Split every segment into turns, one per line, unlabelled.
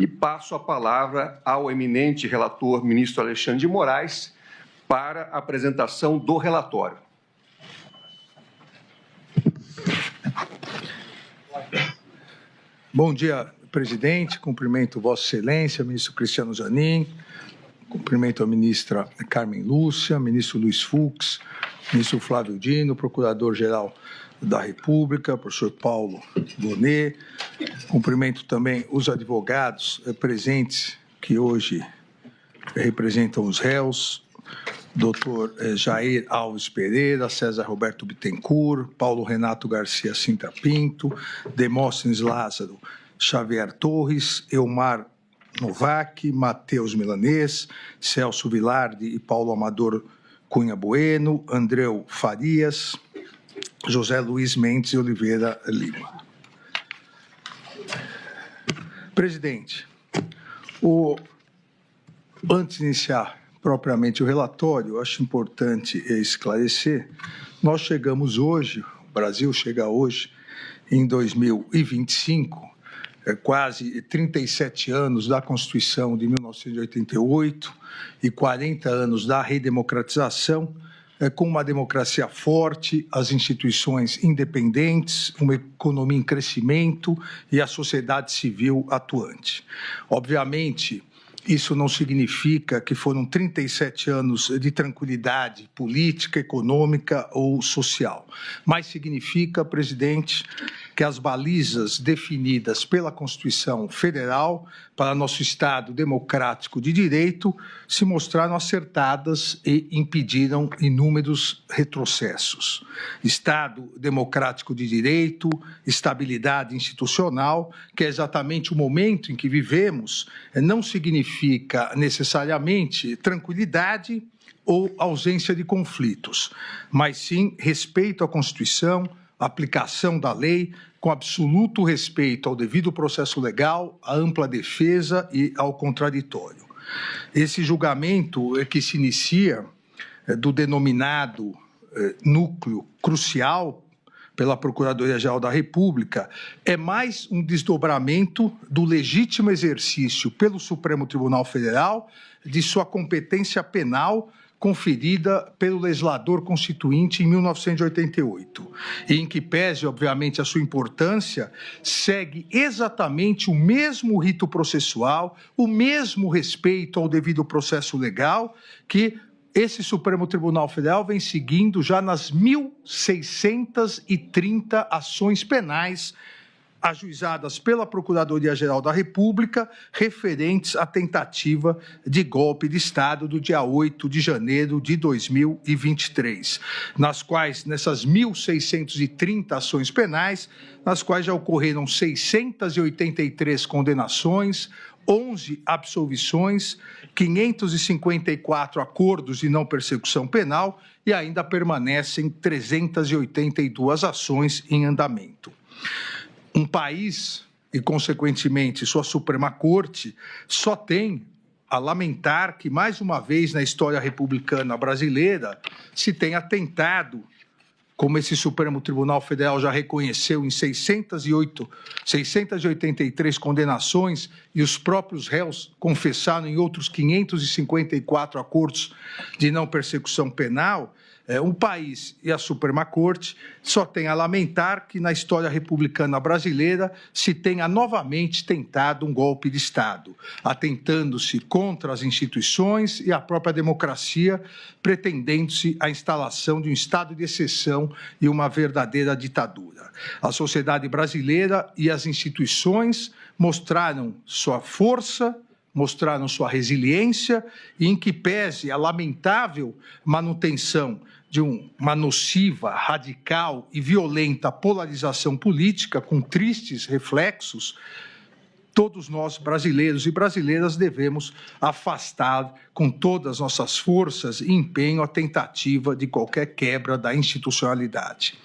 e passo a palavra ao eminente relator, ministro Alexandre de Moraes, para a apresentação do relatório.
Bom dia, presidente. Cumprimento Vossa Excelência, ministro Cristiano Zanin. Cumprimento a ministra Carmen Lúcia, ministro Luiz Fux, ministro Flávio Dino, procurador-geral da República, professor Paulo Bonet. Cumprimento também os advogados presentes que hoje representam os réus, doutor Jair Alves Pereira, César Roberto Bittencourt, Paulo Renato Garcia Sintra Pinto, Demóstenes Lázaro Xavier Torres, Elmar Novak, Matheus Milanês, Celso Vilardi e Paulo Amador Cunha Bueno, Andreu Farias, José Luiz Mendes e Oliveira Lima. Presidente, antes de iniciar propriamente o relatório, acho importante esclarecer, nós chegamos hoje, o Brasil chega hoje, em 2025, quase 37 anos da Constituição de 1988 e 40 anos da redemocratização, com uma democracia forte, as instituições independentes, uma economia em crescimento e a sociedade civil atuante. Obviamente, isso não significa que foram 37 anos de tranquilidade política, econômica ou social, mas significa, presidente, que as balizas definidas pela Constituição Federal para nosso Estado democrático de direito se mostraram acertadas e impediram inúmeros retrocessos. Estado democrático de direito, estabilidade institucional, que é exatamente o momento em que vivemos, não significa necessariamente tranquilidade ou ausência de conflitos, mas sim respeito à Constituição, aplicação da lei, com absoluto respeito ao devido processo legal, à ampla defesa e ao contraditório. Esse julgamento que se inicia do denominado núcleo crucial pela Procuradoria-Geral da República é mais um desdobramento do legítimo exercício pelo Supremo Tribunal Federal de sua competência penal conferida pelo legislador constituinte em 1988, e em que pese, obviamente, a sua importância, segue exatamente o mesmo rito processual, o mesmo respeito ao devido processo legal que esse Supremo Tribunal Federal vem seguindo já nas 1.630 ações penais ajuizadas pela Procuradoria-Geral da República, referentes à tentativa de golpe de Estado do dia 8 de janeiro de 2023, nessas 1.630 ações penais, nas quais já ocorreram 683 condenações, 11 absolvições, 554 acordos de não persecução penal e ainda permanecem 382 ações em andamento. Um país, e consequentemente sua Suprema Corte, só tem a lamentar que, mais uma vez na história republicana brasileira, se tenha tentado, como esse Supremo Tribunal Federal já reconheceu em 683 condenações, e os próprios réus confessaram em outros 554 acordos de não persecução penal, um país e a Suprema Corte só tem a lamentar que na história republicana brasileira se tenha novamente tentado um golpe de Estado, atentando-se contra as instituições e a própria democracia, pretendendo-se a instalação de um estado de exceção e uma verdadeira ditadura. A sociedade brasileira e as instituições mostraram sua força, mostraram sua resiliência e, em que pese a lamentável manutenção de uma nociva, radical e violenta polarização política, com tristes reflexos, todos nós, brasileiros e brasileiras, devemos afastar com todas as nossas forças e empenho a tentativa de qualquer quebra da institucionalidade.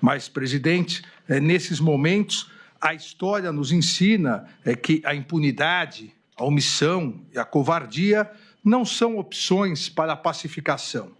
Mas, presidente, nesses momentos, a história nos ensina que a impunidade, a omissão e a covardia não são opções para a pacificação,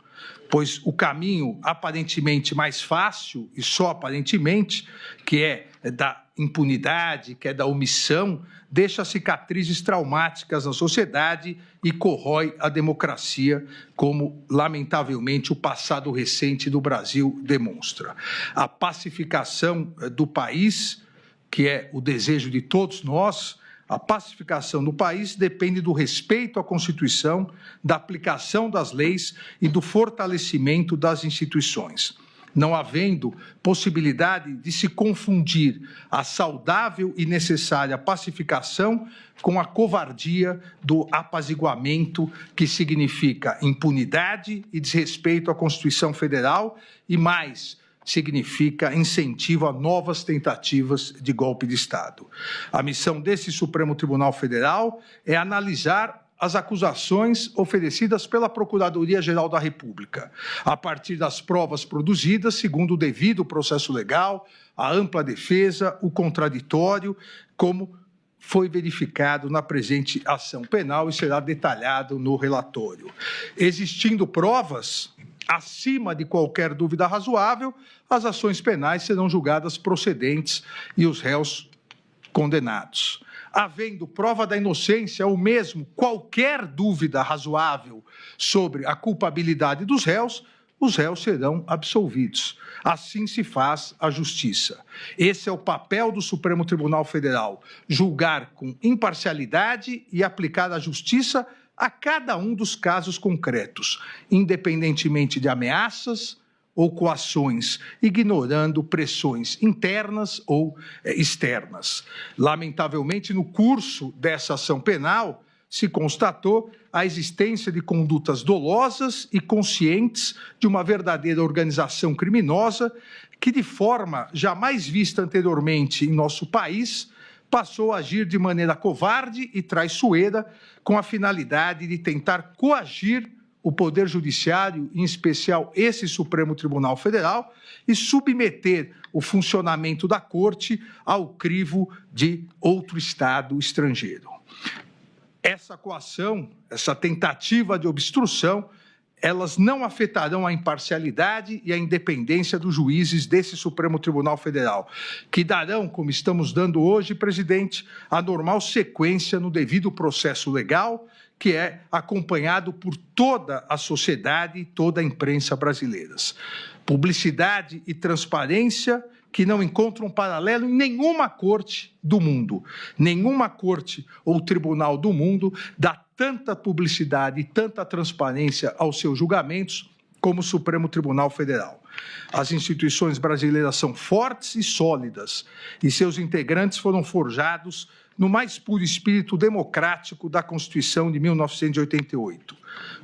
pois o caminho aparentemente mais fácil, e só aparentemente, que é da impunidade, que é da omissão, deixa cicatrizes traumáticas na sociedade e corrói a democracia, como, lamentavelmente, o passado recente do Brasil demonstra. A pacificação do país, que é o desejo de todos nós, a pacificação do país depende do respeito à Constituição, da aplicação das leis e do fortalecimento das instituições. Não havendo possibilidade de se confundir a saudável e necessária pacificação com a covardia do apaziguamento, que significa impunidade e desrespeito à Constituição Federal e, mais, significa incentivo a novas tentativas de golpe de Estado. A missão desse Supremo Tribunal Federal é analisar as acusações oferecidas pela Procuradoria-Geral da República, a partir das provas produzidas, segundo o devido processo legal, a ampla defesa, o contraditório, como foi verificado na presente ação penal e será detalhado no relatório. Existindo provas acima de qualquer dúvida razoável, as ações penais serão julgadas procedentes e os réus condenados. Havendo prova da inocência ou mesmo qualquer dúvida razoável sobre a culpabilidade dos réus, os réus serão absolvidos. Assim se faz a justiça. Esse é o papel do Supremo Tribunal Federal, julgar com imparcialidade e aplicar a justiça a cada um dos casos concretos, independentemente de ameaças ou coações, ignorando pressões internas ou externas. Lamentavelmente, no curso dessa ação penal, se constatou a existência de condutas dolosas e conscientes de uma verdadeira organização criminosa que, de forma jamais vista anteriormente em nosso país, passou a agir de maneira covarde e traiçoeira com a finalidade de tentar coagir o Poder Judiciário, em especial esse Supremo Tribunal Federal, e submeter o funcionamento da Corte ao crivo de outro Estado estrangeiro. Essa coação, essa tentativa de obstrução, elas não afetarão a imparcialidade e a independência dos juízes desse Supremo Tribunal Federal, que darão, como estamos dando hoje, presidente, a normal sequência no devido processo legal, que é acompanhado por toda a sociedade e toda a imprensa brasileiras. Publicidade e transparência que não encontram paralelo em nenhuma corte do mundo. Nenhuma corte ou tribunal do mundo dá tanta publicidade e tanta transparência aos seus julgamentos como o Supremo Tribunal Federal. As instituições brasileiras são fortes e sólidas, e seus integrantes foram forjados no mais puro espírito democrático da Constituição de 1988.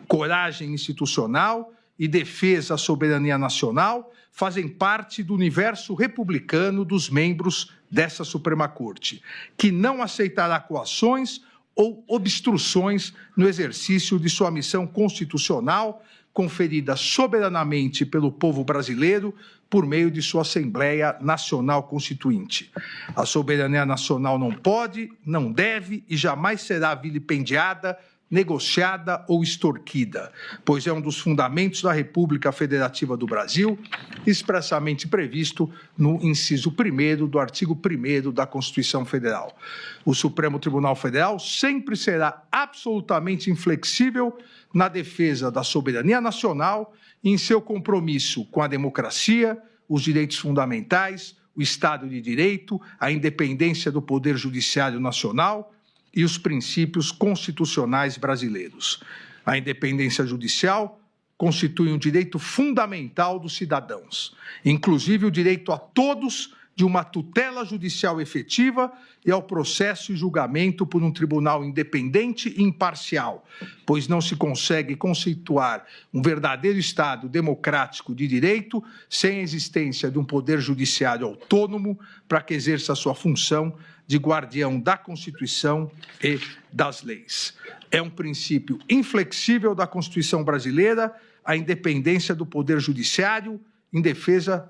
Coragem institucional e defesa à soberania nacional fazem parte do universo republicano dos membros dessa Suprema Corte, que não aceitará coações ou obstruções no exercício de sua missão constitucional, conferida soberanamente pelo povo brasileiro por meio de sua Assembleia Nacional Constituinte. A soberania nacional não pode, não deve e jamais será vilipendiada, negociada ou extorquida, pois é um dos fundamentos da República Federativa do Brasil, expressamente previsto no inciso 1º do artigo 1º da Constituição Federal. O Supremo Tribunal Federal sempre será absolutamente inflexível na defesa da soberania nacional e em seu compromisso com a democracia, os direitos fundamentais, o Estado de Direito, a independência do Poder Judiciário Nacional e os princípios constitucionais brasileiros. A independência judicial constitui um direito fundamental dos cidadãos, inclusive o direito a todos de uma tutela judicial efetiva e ao processo e julgamento por um tribunal independente e imparcial, pois não se consegue conceituar um verdadeiro Estado democrático de direito sem a existência de um poder judiciário autônomo para que exerça a sua função de guardião da Constituição e das leis. É um princípio inflexível da Constituição brasileira a independência do Poder Judiciário em defesa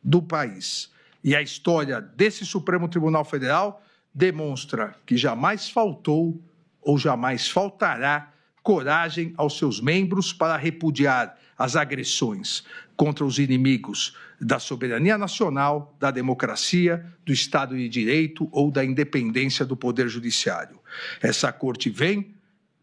do país. E a história desse Supremo Tribunal Federal demonstra que jamais faltou ou jamais faltará coragem aos seus membros para repudiar as agressões contra os inimigos da soberania nacional, da democracia, do Estado de Direito ou da independência do Poder Judiciário. Essa Corte vem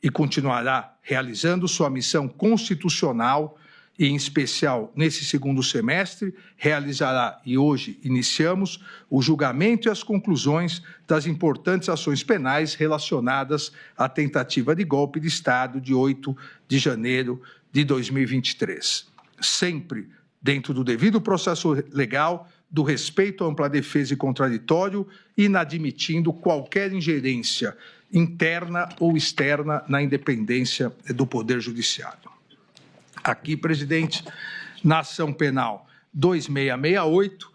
e continuará realizando sua missão constitucional e, em especial, nesse segundo semestre, realizará, e hoje iniciamos, o julgamento e as conclusões das importantes ações penais relacionadas à tentativa de golpe de Estado de 8 de janeiro de 2023. Sempre dentro do devido processo legal, do respeito à ampla defesa e contraditório, inadmitindo qualquer ingerência interna ou externa na independência do Poder Judiciário. Aqui, presidente, na ação penal 2668,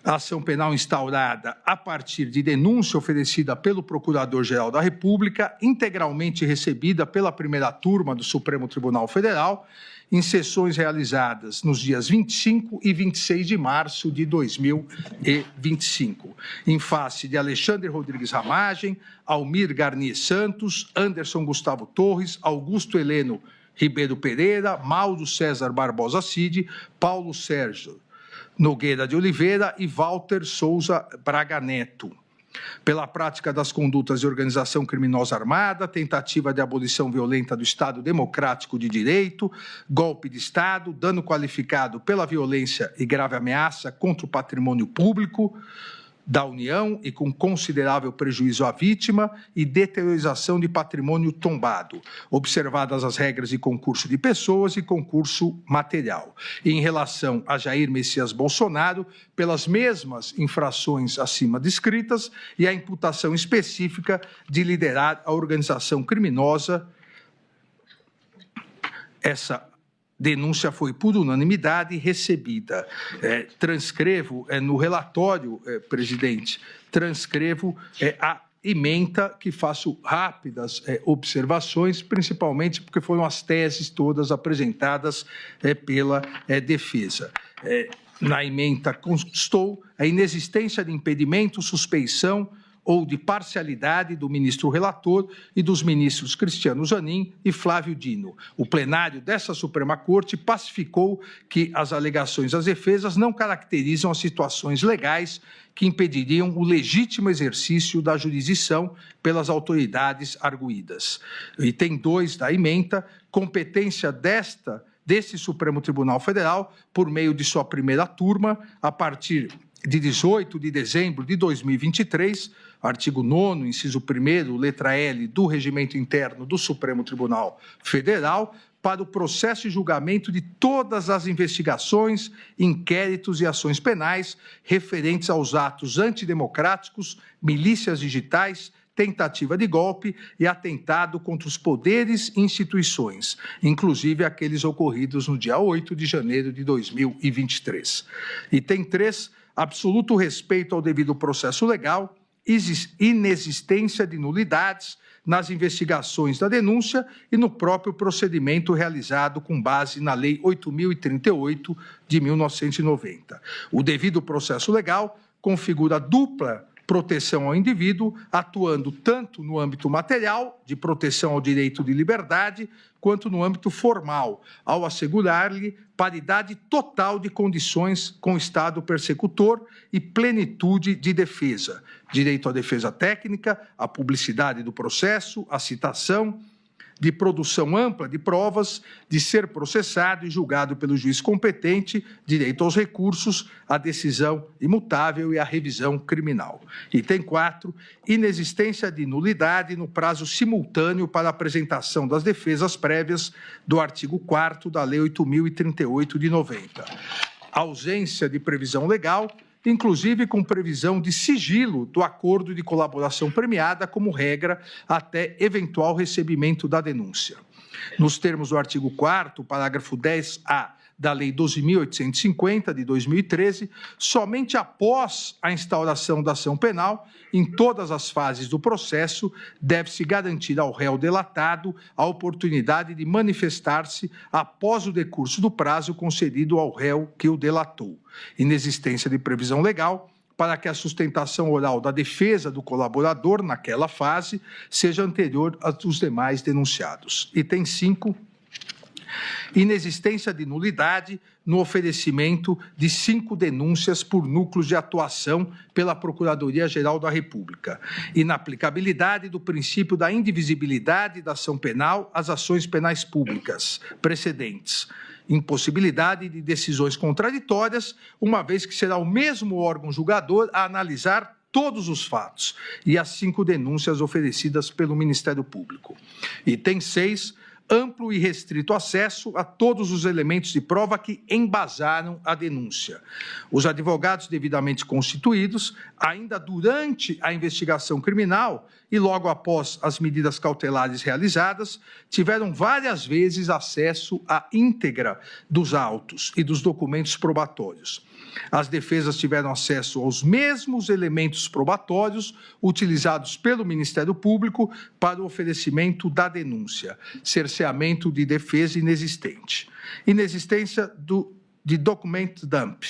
a ação penal instaurada a partir de denúncia oferecida pelo Procurador-Geral da República, integralmente recebida pela primeira turma do Supremo Tribunal Federal, em sessões realizadas nos dias 25 e 26 de março de 2025, em face de Alexandre Rodrigues Ramagem, Almir Garnier Santos, Anderson Gustavo Torres, Augusto Heleno Ribeiro Pereira, Mauro César Barbosa Cid, Paulo Sérgio Nogueira de Oliveira e Walter Souza Braga Neto, pela prática das condutas de organização criminosa armada, tentativa de abolição violenta do Estado Democrático de Direito, golpe de Estado, dano qualificado pela violência e grave ameaça contra o patrimônio público da União e com considerável prejuízo à vítima e deteriorização de patrimônio tombado, observadas as regras de concurso de pessoas e concurso material. E em relação a Jair Messias Bolsonaro, pelas mesmas infrações acima descritas e a imputação específica de liderar a organização criminosa. Essa denúncia foi por unanimidade recebida. Transcrevo no relatório, presidente, a ementa que faço rápidas observações, principalmente porque foram as teses todas apresentadas pela defesa. Na ementa constou a inexistência de impedimento, suspeição ou de parcialidade do ministro relator e dos ministros Cristiano Zanin e Flávio Dino. O plenário dessa Suprema Corte pacificou que as alegações das defesas não caracterizam as situações legais que impediriam o legítimo exercício da jurisdição pelas autoridades arguidas. Item 2 da ementa, competência desse Supremo Tribunal Federal, por meio de sua primeira turma, a partir de 18 de dezembro de 2023, artigo 9º, inciso 1º, letra L do Regimento Interno do Supremo Tribunal Federal, para o processo e julgamento de todas as investigações, inquéritos e ações penais referentes aos atos antidemocráticos, milícias digitais, tentativa de golpe e atentado contra os poderes e instituições, inclusive aqueles ocorridos no dia 8 de janeiro de 2023. Item 3, absoluto respeito ao devido processo legal, inexistência de nulidades nas investigações da denúncia e no próprio procedimento realizado com base na Lei 8.038 de 1990. O devido processo legal configura dupla proteção ao indivíduo, atuando tanto no âmbito material, de proteção ao direito de liberdade, quanto no âmbito formal, ao assegurar-lhe paridade total de condições com o Estado persecutor e plenitude de defesa, direito à defesa técnica, à publicidade do processo, à citação, de produção ampla de provas, de ser processado e julgado pelo juiz competente, direito aos recursos, à decisão imutável e à revisão criminal. Item 4, inexistência de nulidade no prazo simultâneo para a apresentação das defesas prévias do artigo 4º da Lei 8.038 de 90. Ausência de previsão legal, inclusive com previsão de sigilo do acordo de colaboração premiada como regra até eventual recebimento da denúncia. Nos termos do artigo 4º, parágrafo 10A da Lei 12.850, de 2013, somente após a instauração da ação penal, em todas as fases do processo, deve-se garantir ao réu delatado a oportunidade de manifestar-se após o decurso do prazo concedido ao réu que o delatou. Inexistência de previsão legal para que a sustentação oral da defesa do colaborador, naquela fase, seja anterior à dos demais denunciados. Item 5. Inexistência de nulidade no oferecimento de 5 denúncias por núcleos de atuação pela Procuradoria-Geral da República. Inaplicabilidade do princípio da indivisibilidade da ação penal às ações penais públicas precedentes. Impossibilidade de decisões contraditórias, uma vez que será o mesmo órgão julgador a analisar todos os fatos e as 5 denúncias oferecidas pelo Ministério Público. Item 6. Amplo e restrito acesso a todos os elementos de prova que embasaram a denúncia. Os advogados devidamente constituídos, ainda durante a investigação criminal e logo após as medidas cautelares realizadas, tiveram várias vezes acesso à íntegra dos autos e dos documentos probatórios. As defesas tiveram acesso aos mesmos elementos probatórios utilizados pelo Ministério Público para o oferecimento da denúncia. Cerceamento de defesa inexistente. Inexistência de document dump.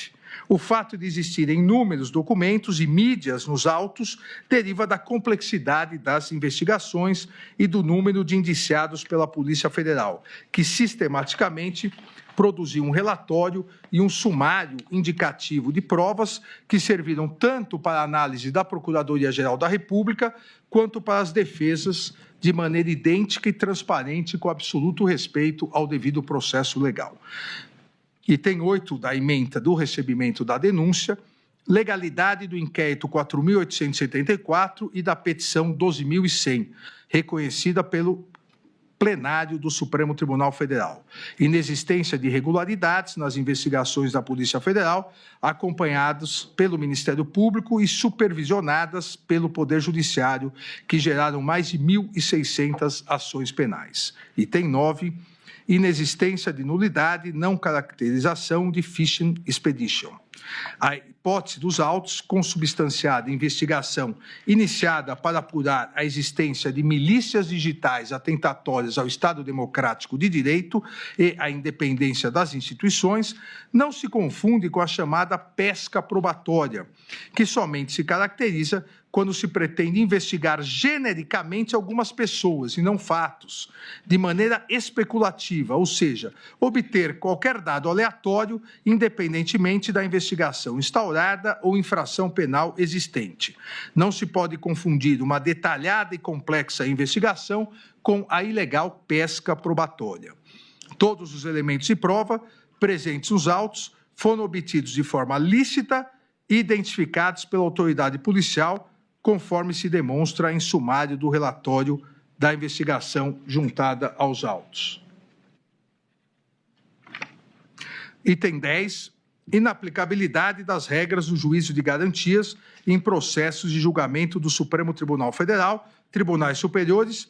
O fato de existirem inúmeros documentos e mídias nos autos deriva da complexidade das investigações e do número de indiciados pela Polícia Federal, que sistematicamente produziu um relatório e um sumário indicativo de provas que serviram tanto para a análise da Procuradoria-Geral da República quanto para as defesas de maneira idêntica e transparente, com absoluto respeito ao devido processo legal. Item 8 da ementa do recebimento da denúncia, legalidade do inquérito 4.874 e da petição 12.100, reconhecida pelo plenário do Supremo Tribunal Federal. Inexistência de irregularidades nas investigações da Polícia Federal, acompanhadas pelo Ministério Público e supervisionadas pelo Poder Judiciário, que geraram mais de 1.600 ações penais. Item 9. Inexistência de nulidade, não caracterização de fishing expedition. A hipótese dos autos, consubstanciada em investigação iniciada para apurar a existência de milícias digitais atentatórias ao Estado Democrático de Direito e à independência das instituições, não se confunde com a chamada pesca probatória, que somente se caracteriza quando se pretende investigar genericamente algumas pessoas e não fatos, de maneira especulativa, ou seja, obter qualquer dado aleatório, independentemente da investigação instaurada ou infração penal existente. Não se pode confundir uma detalhada e complexa investigação com a ilegal pesca probatória. Todos os elementos de prova presentes nos autos foram obtidos de forma lícita e identificados pela autoridade policial, conforme se demonstra em sumário do relatório da investigação juntada aos autos. Item 10. Inaplicabilidade das regras do juízo de garantias em processos de julgamento do Supremo Tribunal Federal, tribunais superiores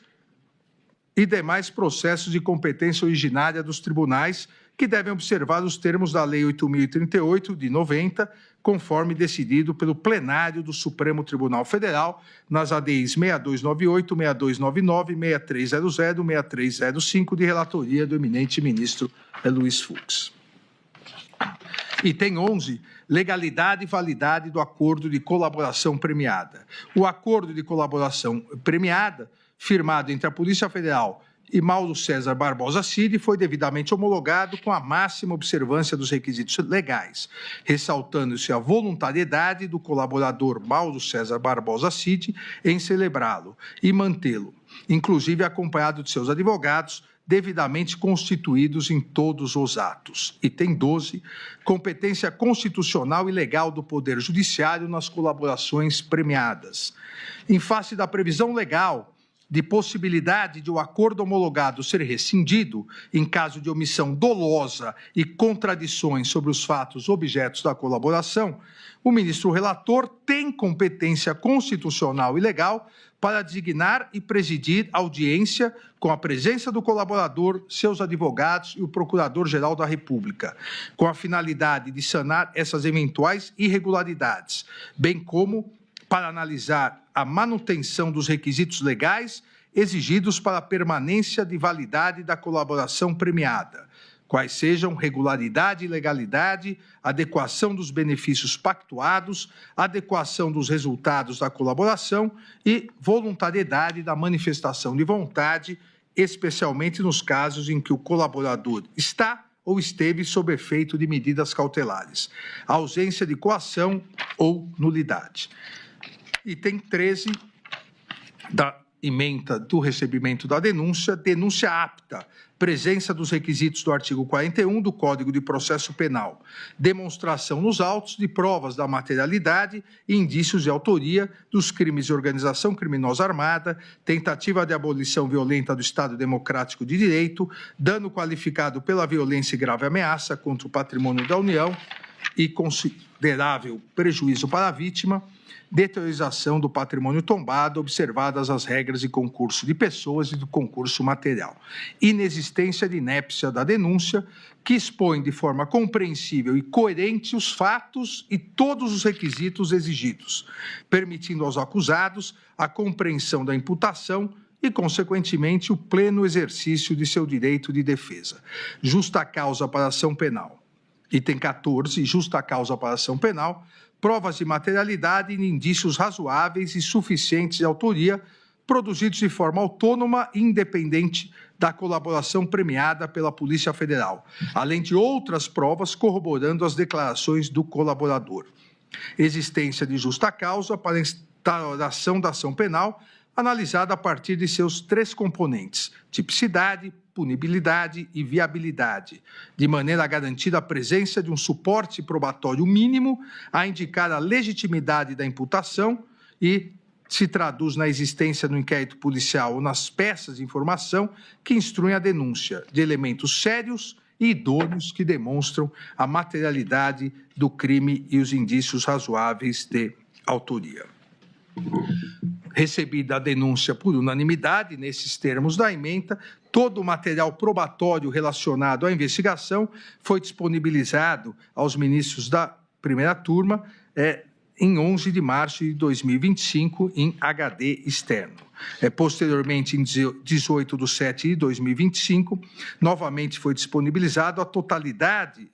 e demais processos de competência originária dos tribunais, que devem observar os termos da Lei 8.038, de 90, conforme decidido pelo plenário do Supremo Tribunal Federal, nas ADIs 6298, 6299, 6300, 6305, de relatoria do eminente ministro Luiz Fux. Item 11, legalidade e validade do acordo de colaboração premiada. O acordo de colaboração premiada, firmado entre a Polícia Federal e Mauro César Barbosa Cid, foi devidamente homologado com a máxima observância dos requisitos legais, ressaltando-se a voluntariedade do colaborador Mauro César Barbosa Cid em celebrá-lo e mantê-lo, inclusive acompanhado de seus advogados, devidamente constituídos em todos os atos. Item 12, competência constitucional e legal do Poder Judiciário nas colaborações premiadas. Em face da previsão legal de possibilidade de o acordo homologado ser rescindido em caso de omissão dolosa e contradições sobre os fatos objetos da colaboração, o ministro relator tem competência constitucional e legal para designar e presidir audiência com a presença do colaborador, seus advogados e o Procurador-Geral da República, com a finalidade de sanar essas eventuais irregularidades, bem como para analisar a manutenção dos requisitos legais exigidos para a permanência de validade da colaboração premiada, quais sejam regularidade e legalidade, adequação dos benefícios pactuados, adequação dos resultados da colaboração e voluntariedade da manifestação de vontade, especialmente nos casos em que o colaborador está ou esteve sob efeito de medidas cautelares, ausência de coação ou nulidade. Item 13 da ementa do recebimento da denúncia, denúncia apta, presença dos requisitos do artigo 41 do Código de Processo Penal, demonstração nos autos de provas da materialidade e indícios de autoria dos crimes de organização criminosa armada, tentativa de abolição violenta do Estado Democrático de Direito, dano qualificado pela violência e grave ameaça contra o patrimônio da União e considerável prejuízo para a vítima, deteriorização do patrimônio tombado, observadas as regras de concurso de pessoas e do concurso material. Inexistência de inépcia da denúncia, que expõe de forma compreensível e coerente os fatos e todos os requisitos exigidos, permitindo aos acusados a compreensão da imputação e, consequentemente, o pleno exercício de seu direito de defesa. Justa causa para ação penal. Item 14, justa causa para ação penal, provas de materialidade e indícios razoáveis e suficientes de autoria, produzidos de forma autônoma e independente da colaboração premiada pela Polícia Federal, além de outras provas corroborando as declarações do colaborador. Existência de justa causa para instauração da ação penal, analisada a partir de seus três componentes: tipicidade, punibilidade e viabilidade, de maneira a garantir a presença de um suporte probatório mínimo a indicar a legitimidade da imputação e se traduz na existência no inquérito policial ou nas peças de informação que instruem a denúncia de elementos sérios e idôneos que demonstram a materialidade do crime e os indícios razoáveis de autoria. Recebida a denúncia por unanimidade, nesses termos da ementa, todo o material probatório relacionado à investigação foi disponibilizado aos ministros da primeira turma em 11 de março de 2025 em HD externo. Posteriormente, em 18 de 7 de 2025, novamente foi disponibilizado a totalidade,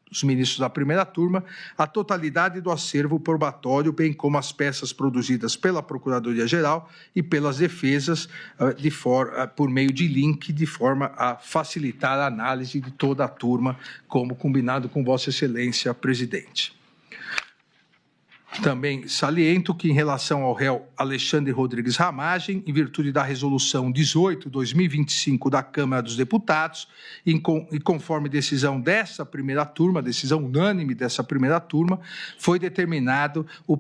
os ministros da primeira turma, a totalidade do acervo probatório, bem como as peças produzidas pela Procuradoria-Geral e pelas defesas por meio de link, de forma a facilitar a análise de toda a turma, como combinado com Vossa Excelência, Presidente. Também saliento que, em relação ao réu Alexandre Rodrigues Ramagem, em virtude da Resolução 18/2025 da Câmara dos Deputados, e conforme decisão dessa primeira turma, decisão unânime dessa primeira turma, foi determinado o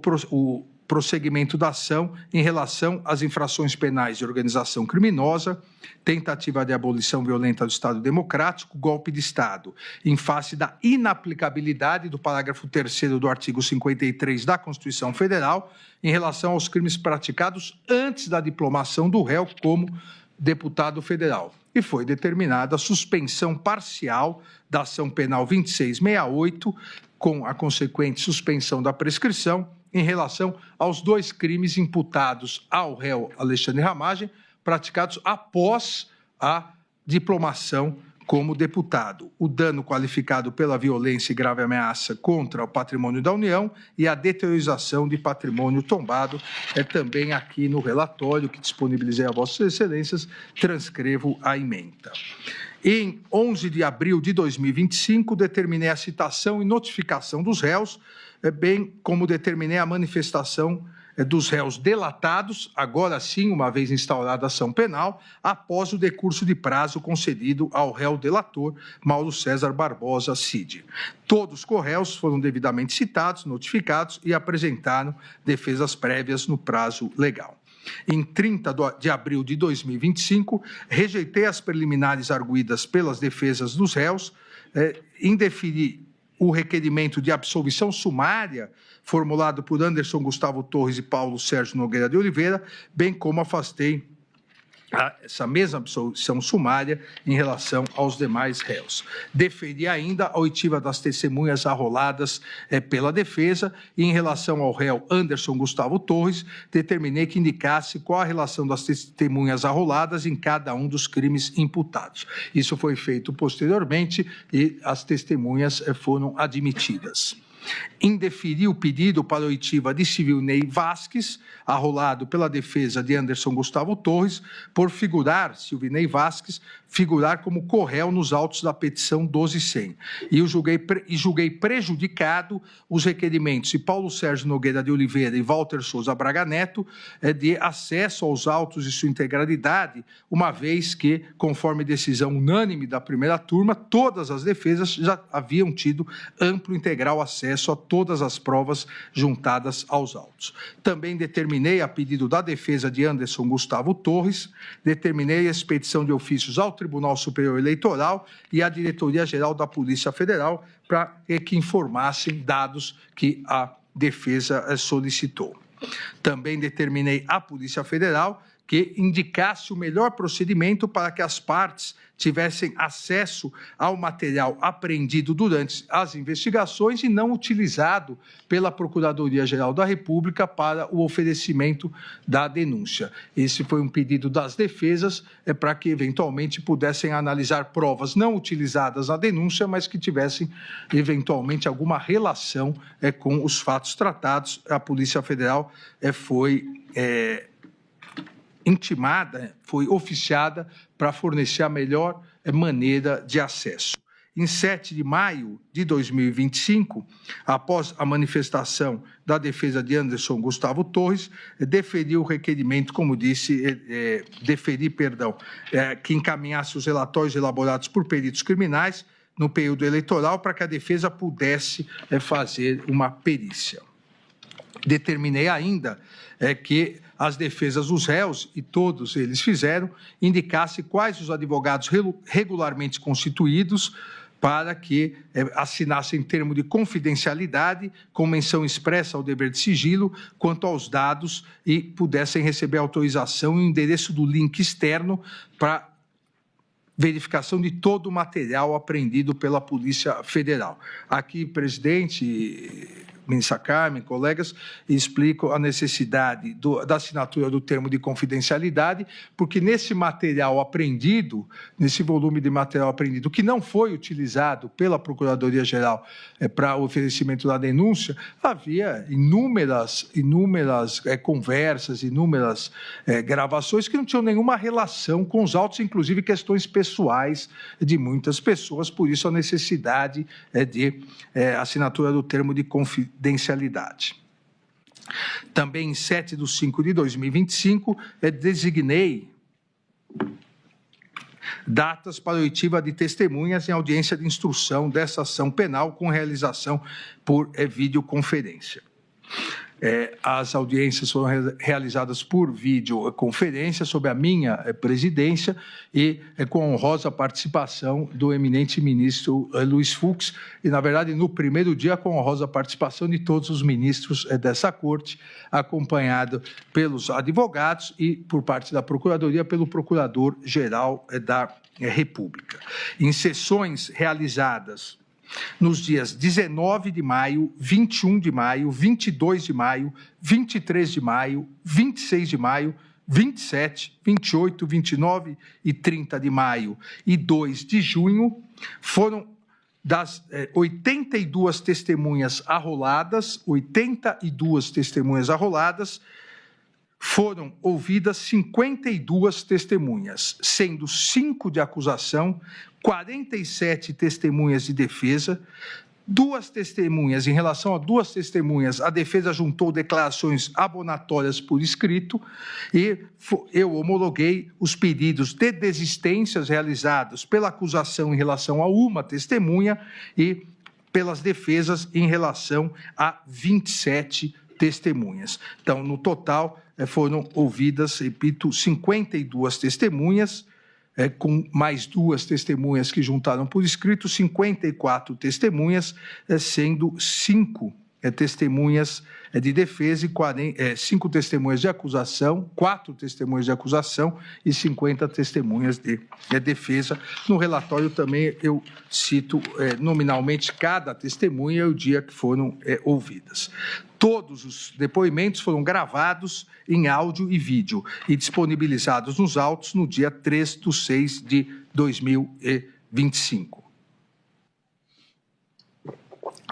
prosseguimento da ação em relação às infrações penais de organização criminosa, tentativa de abolição violenta do Estado Democrático, golpe de Estado, em face da inaplicabilidade do parágrafo 3º do artigo 53 da Constituição Federal, em relação aos crimes praticados antes da diplomação do réu como deputado federal. E foi determinada a suspensão parcial da ação penal 2668, com a consequente suspensão da prescrição, em relação aos dois crimes imputados ao réu Alexandre Ramagem, praticados após a diplomação como deputado: o dano qualificado pela violência e grave ameaça contra o patrimônio da União e a deteriorização de patrimônio tombado. Também aqui no relatório que disponibilizei a Vossas Excelências, transcrevo a ementa. Em 11 de abril de 2025, determinei a citação e notificação dos réus, bem como determinei a manifestação dos réus delatados, agora sim, uma vez instaurada a ação penal, após o decurso de prazo concedido ao réu delator, Mauro César Barbosa Cid. Todos os corréus foram devidamente citados, notificados e apresentaram defesas prévias no prazo legal. Em 30 de abril de 2025, rejeitei as preliminares arguidas pelas defesas dos réus, indeferi o requerimento de absolvição sumária formulado por Anderson Gustavo Torres e Paulo Sérgio Nogueira de Oliveira, bem como afastei essa mesma absolvição sumária em relação aos demais réus. Deferi ainda a oitiva das testemunhas arroladas pela defesa e, em relação ao réu Anderson Gustavo Torres, determinei que indicasse qual a relação das testemunhas arroladas em cada um dos crimes imputados. Isso foi feito posteriormente e as testemunhas foram admitidas. Indeferi o pedido para a oitiva de Silvinei Vasques, arrolado pela defesa de Anderson Gustavo Torres, por Silvinei Vasques, figurar como corréu nos autos da petição 1200. E julguei prejudicado os requerimentos de Paulo Sérgio Nogueira de Oliveira e Walter Souza Braga Neto de acesso aos autos e sua integralidade, uma vez que, conforme decisão unânime da primeira turma, todas as defesas já haviam tido amplo e integral acesso a todas as provas juntadas aos autos. Também determinei, a pedido da defesa de Anderson Gustavo Torres, determinei a expedição de ofícios ao Tribunal Superior Eleitoral e à Diretoria-Geral da Polícia Federal para que informassem dados que a defesa solicitou. Também determinei à Polícia Federal que indicasse o melhor procedimento para que as partes tivessem acesso ao material apreendido durante as investigações e não utilizado pela Procuradoria-Geral da República para o oferecimento da denúncia. Esse foi um pedido das defesas para que, eventualmente, pudessem analisar provas não utilizadas na denúncia, mas que tivessem, eventualmente, alguma relação com os fatos tratados. A Polícia Federal foi intimada, foi oficiada para fornecer a melhor maneira de acesso. Em 7 de maio de 2025, após a manifestação da defesa de Anderson Gustavo Torres, deferi o requerimento, como disse, que encaminhasse os relatórios elaborados por peritos criminais no período eleitoral para que a defesa pudesse fazer uma perícia. Determinei ainda que as defesas dos réus, e todos eles fizeram, indicasse quais os advogados regularmente constituídos para que assinassem termo de confidencialidade, com menção expressa ao dever de sigilo, quanto aos dados e pudessem receber autorização e o endereço do link externo para verificação de todo o material apreendido pela Polícia Federal. Aqui, presidente, ministra Carmen, colegas, explico a necessidade da assinatura do termo de confidencialidade, porque nesse material apreendido, nesse volume de material apreendido, que não foi utilizado pela Procuradoria-Geral para o oferecimento da denúncia, havia inúmeras conversas, inúmeras gravações que não tinham nenhuma relação com os autos, inclusive questões pessoais de muitas pessoas, por isso a necessidade de assinatura do termo de confidencialidade. Também em 7 de 5 de 2025, designei datas para oitiva de testemunhas em audiência de instrução dessa ação penal com realização por videoconferência. As audiências foram realizadas por videoconferência sob a minha presidência e com a honrosa participação do eminente ministro Luiz Fux e, na verdade, no primeiro dia com a honrosa participação de todos os ministros dessa corte, acompanhado pelos advogados e, por parte da Procuradoria, pelo Procurador-Geral da República. Em sessões realizadas nos dias 19 de maio, 21 de maio, 22 de maio, 23 de maio, 26 de maio, 27, 28, 29 e 30 de maio e 2 de junho, foram das 82 testemunhas arroladas, foram ouvidas 52 testemunhas, sendo 5 de acusação, 47 testemunhas de defesa, 2 testemunhas, em relação a 2 testemunhas, a defesa juntou declarações abonatórias por escrito e eu homologuei os pedidos de desistências realizados pela acusação em relação a uma testemunha e pelas defesas em relação a 27 testemunhas. Então, no total, foram ouvidas, repito, 52 testemunhas, com mais 2 testemunhas que juntaram por escrito, 54 testemunhas, sendo 5 testemunhas de defesa e 5 testemunhas de acusação, 4 testemunhas de acusação e 50 testemunhas de defesa. No relatório também eu cito nominalmente cada testemunha e o dia que foram ouvidas. Todos os depoimentos foram gravados em áudio e vídeo e disponibilizados nos autos no dia 3/6/2025.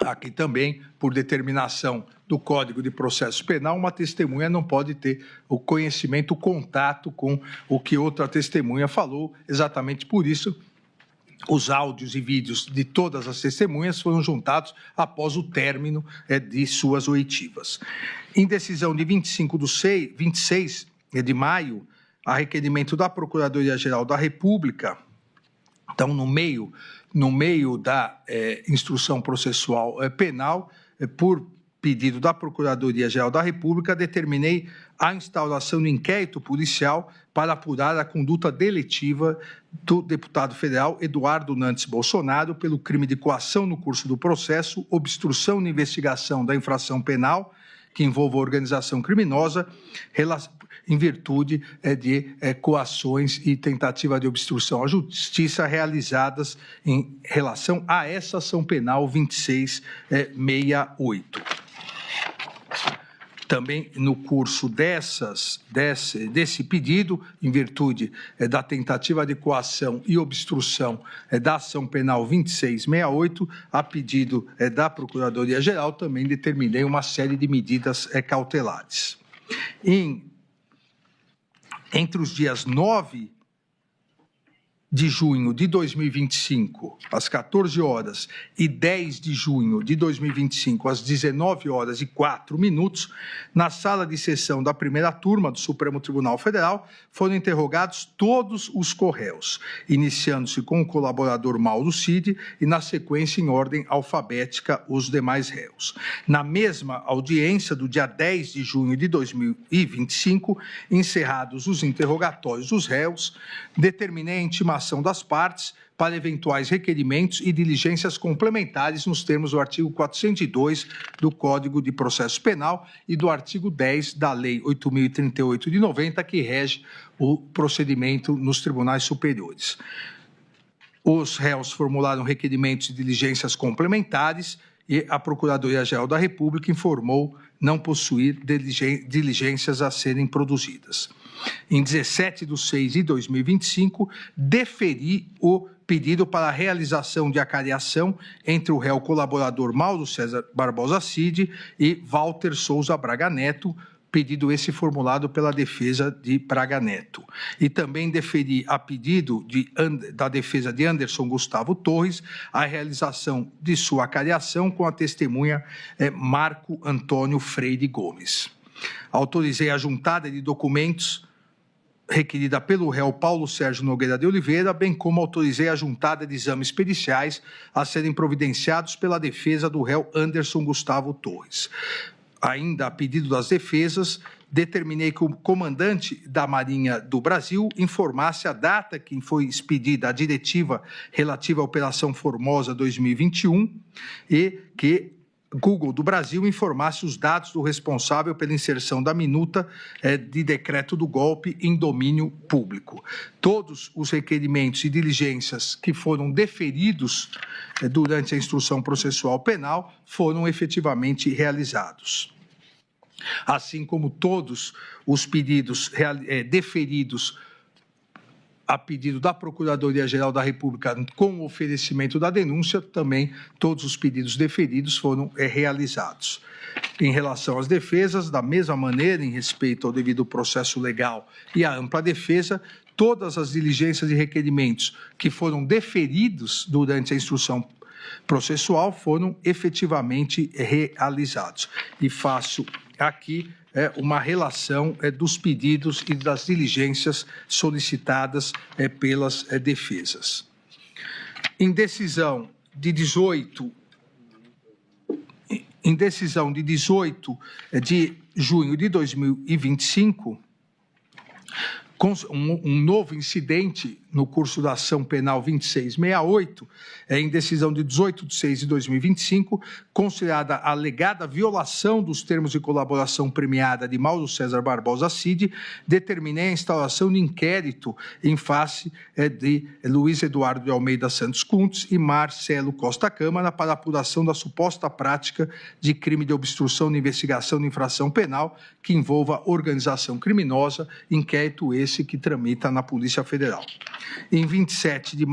Aqui também, por determinação do Código de Processo Penal, uma testemunha não pode ter o conhecimento, o contato com o que outra testemunha falou. Exatamente por isso, os áudios e vídeos de todas as testemunhas foram juntados após o término de suas oitivas. Em decisão de 26 de maio, a requerimento da Procuradoria-Geral da República, então, no meio da instrução processual penal, por pedido da Procuradoria-Geral da República, determinei a instauração de inquérito policial para apurar a conduta deletiva do deputado federal Eduardo Nantes Bolsonaro pelo crime de coação no curso do processo, obstrução na investigação da infração penal que envolva organização criminosa, em virtude de coações e tentativa de obstrução à justiça realizadas em relação a essa ação penal 2668. Também no curso desse pedido, em virtude da tentativa de coação e obstrução da ação penal 2668, a pedido da Procuradoria-Geral, também determinei uma série de medidas cautelares. Entre os dias 9 de junho de 2025, às 14 horas, e 10 de junho de 2025, às 19 horas e 4 minutos, na sala de sessão da primeira turma do Supremo Tribunal Federal, foram interrogados todos os corréus, iniciando-se com o colaborador Mauro Cid e, na sequência, em ordem alfabética, os demais réus. Na mesma audiência do dia 10 de junho de 2025, encerrados os interrogatórios dos réus, determinei a intimação das partes para eventuais requerimentos e diligências complementares nos termos do artigo 402 do Código de Processo Penal e do artigo 10 da Lei 8.038 de 90, que rege o procedimento nos tribunais superiores. Os réus formularam requerimentos e diligências complementares e a Procuradoria-Geral da República informou não possuir diligências a serem produzidas. Em 17/6/2025, deferi o pedido para a realização de acariação entre o réu colaborador Mauro César Barbosa Cid e Walter Souza Braga Neto, pedido esse formulado pela defesa de Braga Neto. E também deferi a pedido da defesa de Anderson Gustavo Torres a realização de sua acariação com a testemunha Marco Antônio Freire Gomes. Autorizei a juntada de documentos requerida pelo réu Paulo Sérgio Nogueira de Oliveira, bem como autorizei a juntada de exames periciais a serem providenciados pela defesa do réu Anderson Gustavo Torres. Ainda a pedido das defesas, determinei que o comandante da Marinha do Brasil informasse a data que foi expedida a diretiva relativa à Operação Formosa 2021 e que Google do Brasil informasse os dados do responsável pela inserção da minuta de decreto do golpe em domínio público. Todos os requerimentos e diligências que foram deferidos durante a instrução processual penal foram efetivamente realizados. Assim como todos os pedidos deferidos a pedido da Procuradoria-Geral da República com o oferecimento da denúncia, também todos os pedidos deferidos foram realizados. Em relação às defesas, da mesma maneira, em respeito ao devido processo legal e à ampla defesa, todas as diligências e requerimentos que foram deferidos durante a instrução processual foram efetivamente realizados. E faço aqui uma relação dos pedidos e das diligências solicitadas pelas defesas. Em decisão de 18 de junho de 2025, um novo incidente no curso da ação penal 2668, em decisão de 18 de 6 de 2025, considerada a alegada violação dos termos de colaboração premiada de Mauro César Barbosa Cid, determinei a instauração de inquérito em face de Luiz Eduardo de Almeida Santos Kuntz e Marcelo Costa Câmara para a apuração da suposta prática de crime de obstrução de investigação de infração penal que envolva organização criminosa, inquérito esse que tramita na Polícia Federal. Em 27 de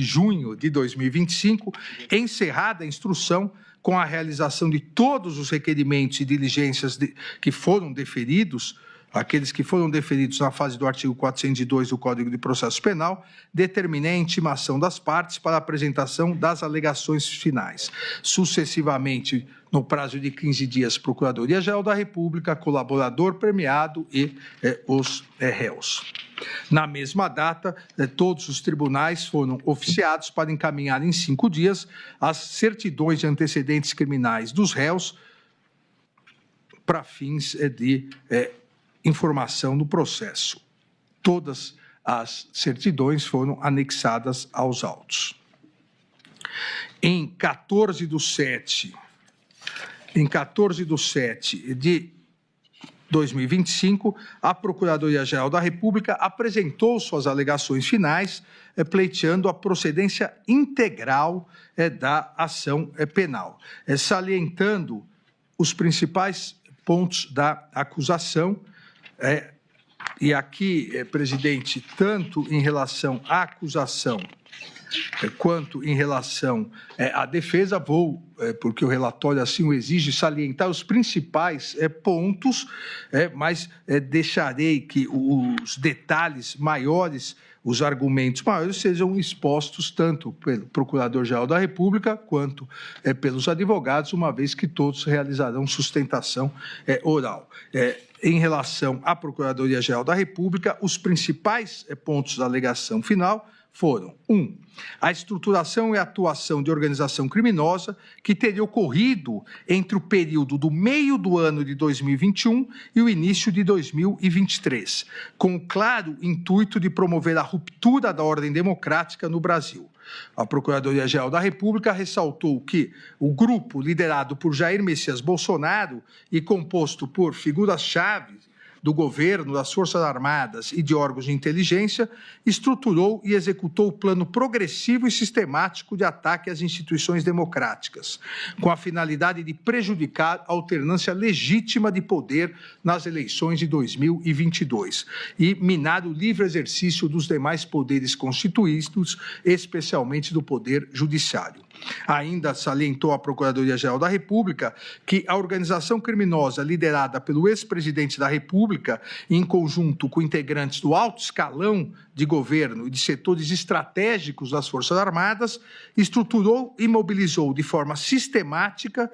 junho de 2025, encerrada a instrução com a realização de todos os requerimentos e diligências que foram deferidos, aqueles que foram deferidos na fase do artigo 402 do Código de Processo Penal, determinei a intimação das partes para a apresentação das alegações finais. Sucessivamente, no prazo de 15 dias, Procuradoria-Geral da República, colaborador premiado e os réus. Na mesma data, todos os tribunais foram oficiados para encaminhar em 5 dias as certidões de antecedentes criminais dos réus para fins de informação do processo. Todas as certidões foram anexadas aos autos. Em 14 de 7 de 2025, a Procuradoria-Geral da República apresentou suas alegações finais, pleiteando a procedência integral da ação penal, salientando os principais pontos da acusação. E aqui, presidente, tanto em relação à acusação quanto em relação à defesa, porque o relatório assim o exige, salientar os principais pontos, mas deixarei que os detalhes maiores, os argumentos maiores, sejam expostos tanto pelo Procurador-Geral da República quanto pelos advogados, uma vez que todos realizarão sustentação oral. Em relação à Procuradoria-Geral da República, os principais pontos da alegação final foram: 1. A estruturação e atuação de organização criminosa que teria ocorrido entre o período do meio do ano de 2021 e o início de 2023, com o claro intuito de promover a ruptura da ordem democrática no Brasil. A Procuradoria-Geral da República ressaltou que o grupo liderado por Jair Messias Bolsonaro e composto por figuras-chave do governo, das Forças Armadas e de órgãos de inteligência, estruturou e executou o plano progressivo e sistemático de ataque às instituições democráticas, com a finalidade de prejudicar a alternância legítima de poder nas eleições de 2022 e minar o livre exercício dos demais poderes constituídos, especialmente do Poder Judiciário. Ainda salientou a Procuradoria-Geral da República que a organização criminosa liderada pelo ex-presidente da República, em conjunto com integrantes do alto escalão de governo e de setores estratégicos das Forças Armadas, estruturou e mobilizou de forma sistemática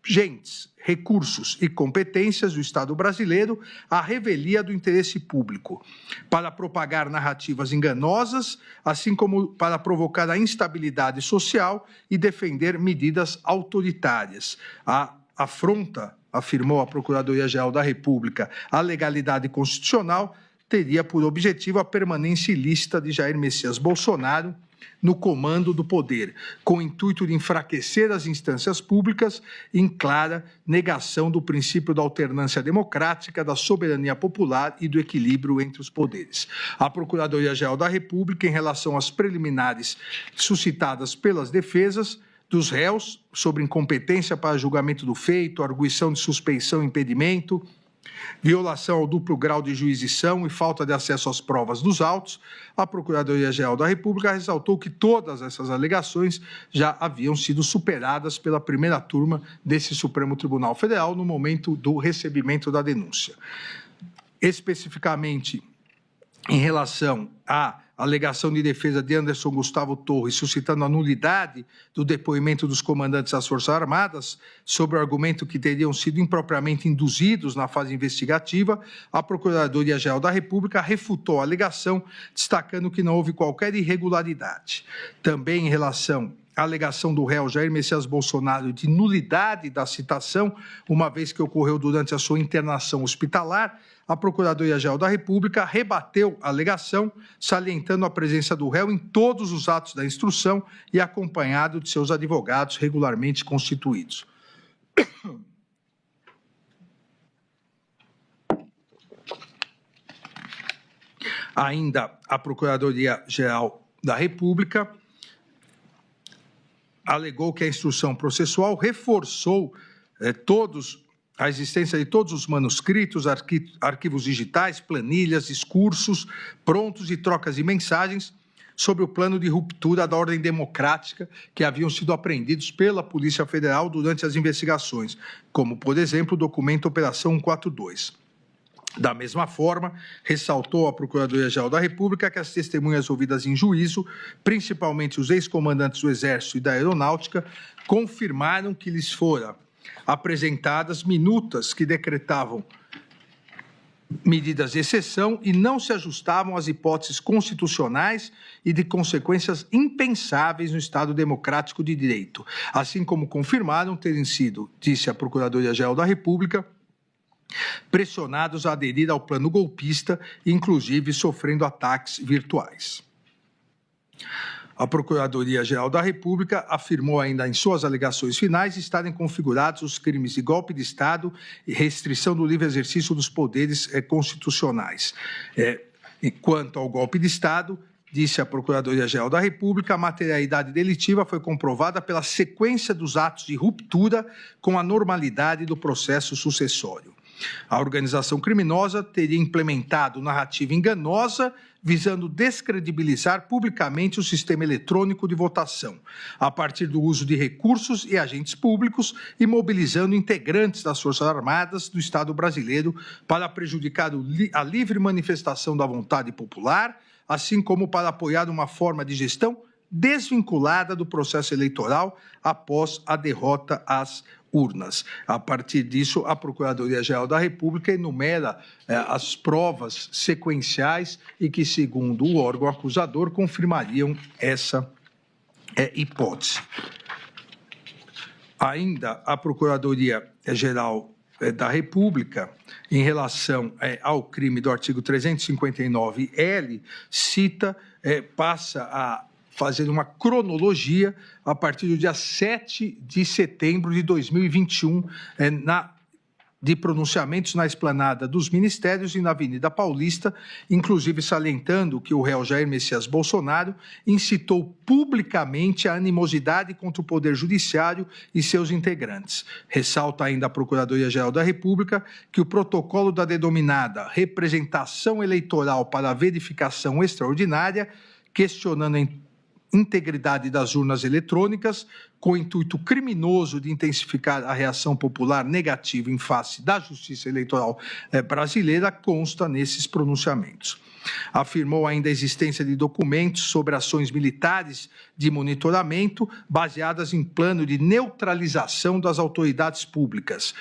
gentes, recursos e competências do Estado brasileiro à revelia do interesse público, para propagar narrativas enganosas, assim como para provocar a instabilidade social e defender medidas autoritárias. A afronta, afirmou a Procuradoria-Geral da República, à legalidade constitucional teria por objetivo a permanência ilícita de Jair Messias Bolsonaro no comando do poder, com o intuito de enfraquecer as instâncias públicas em clara negação do princípio da alternância democrática, da soberania popular e do equilíbrio entre os poderes. A Procuradoria-Geral da República, em relação às preliminares suscitadas pelas defesas dos réus sobre incompetência para julgamento do feito, arguição de suspeição e impedimento, violação ao duplo grau de jurisdição e falta de acesso às provas dos autos, a Procuradoria-Geral da República ressaltou que todas essas alegações já haviam sido superadas pela primeira turma desse Supremo Tribunal Federal no momento do recebimento da denúncia. Especificamente, em relação à alegação de defesa de Anderson Gustavo Torres, suscitando a nulidade do depoimento dos comandantes das Forças Armadas, sobre o argumento que teriam sido impropriamente induzidos na fase investigativa, a Procuradoria-Geral da República refutou a alegação, destacando que não houve qualquer irregularidade. Também em relação a alegação do réu Jair Messias Bolsonaro de nulidade da citação, uma vez que ocorreu durante a sua internação hospitalar, a Procuradoria-Geral da República rebateu a alegação, salientando a presença do réu em todos os atos da instrução e acompanhado de seus advogados regularmente constituídos. Ainda a Procuradoria-Geral da República alegou que a instrução processual reforçou a existência de todos os manuscritos, arquivos digitais, planilhas, discursos prontos e trocas de mensagens sobre o plano de ruptura da ordem democrática que haviam sido apreendidos pela Polícia Federal durante as investigações, como, por exemplo, o documento Operação 142. Da mesma forma, ressaltou a Procuradoria-Geral da República que as testemunhas ouvidas em juízo, principalmente os ex-comandantes do Exército e da Aeronáutica, confirmaram que lhes foram apresentadas minutas que decretavam medidas de exceção e não se ajustavam às hipóteses constitucionais e de consequências impensáveis no Estado democrático de direito, assim como confirmaram terem sido, disse a Procuradoria-Geral da República, pressionados a aderir ao plano golpista, inclusive sofrendo ataques virtuais. A Procuradoria-Geral da República afirmou ainda em suas alegações finais estarem configurados os crimes de golpe de Estado e restrição do livre exercício dos poderes constitucionais. Quanto ao golpe de Estado, disse a Procuradoria-Geral da República, a materialidade delitiva foi comprovada pela sequência dos atos de ruptura com a normalidade do processo sucessório. A organização criminosa teria implementado narrativa enganosa visando descredibilizar publicamente o sistema eletrônico de votação, a partir do uso de recursos e agentes públicos e mobilizando integrantes das Forças Armadas do Estado brasileiro para prejudicar a livre manifestação da vontade popular, assim como para apoiar uma forma de gestão desvinculada do processo eleitoral após a derrota às urnas. A partir disso, a Procuradoria-Geral da República enumera as provas sequenciais e que, segundo o órgão acusador, confirmariam essa hipótese. Ainda a Procuradoria-Geral da República, em relação ao crime do artigo 359-L, passa a fazer uma cronologia a partir do dia 7 de setembro de 2021, de pronunciamentos na esplanada dos ministérios e na Avenida Paulista, inclusive salientando que o réu Jair Messias Bolsonaro incitou publicamente a animosidade contra o Poder Judiciário e seus integrantes. Ressalta ainda a Procuradoria-Geral da República que o protocolo da denominada representação eleitoral para a verificação extraordinária, questionando a integridade das urnas eletrônicas, com o intuito criminoso de intensificar a reação popular negativa em face da justiça eleitoral brasileira, consta nesses pronunciamentos. Afirmou ainda a existência de documentos sobre ações militares de monitoramento baseadas em plano de neutralização das autoridades públicas,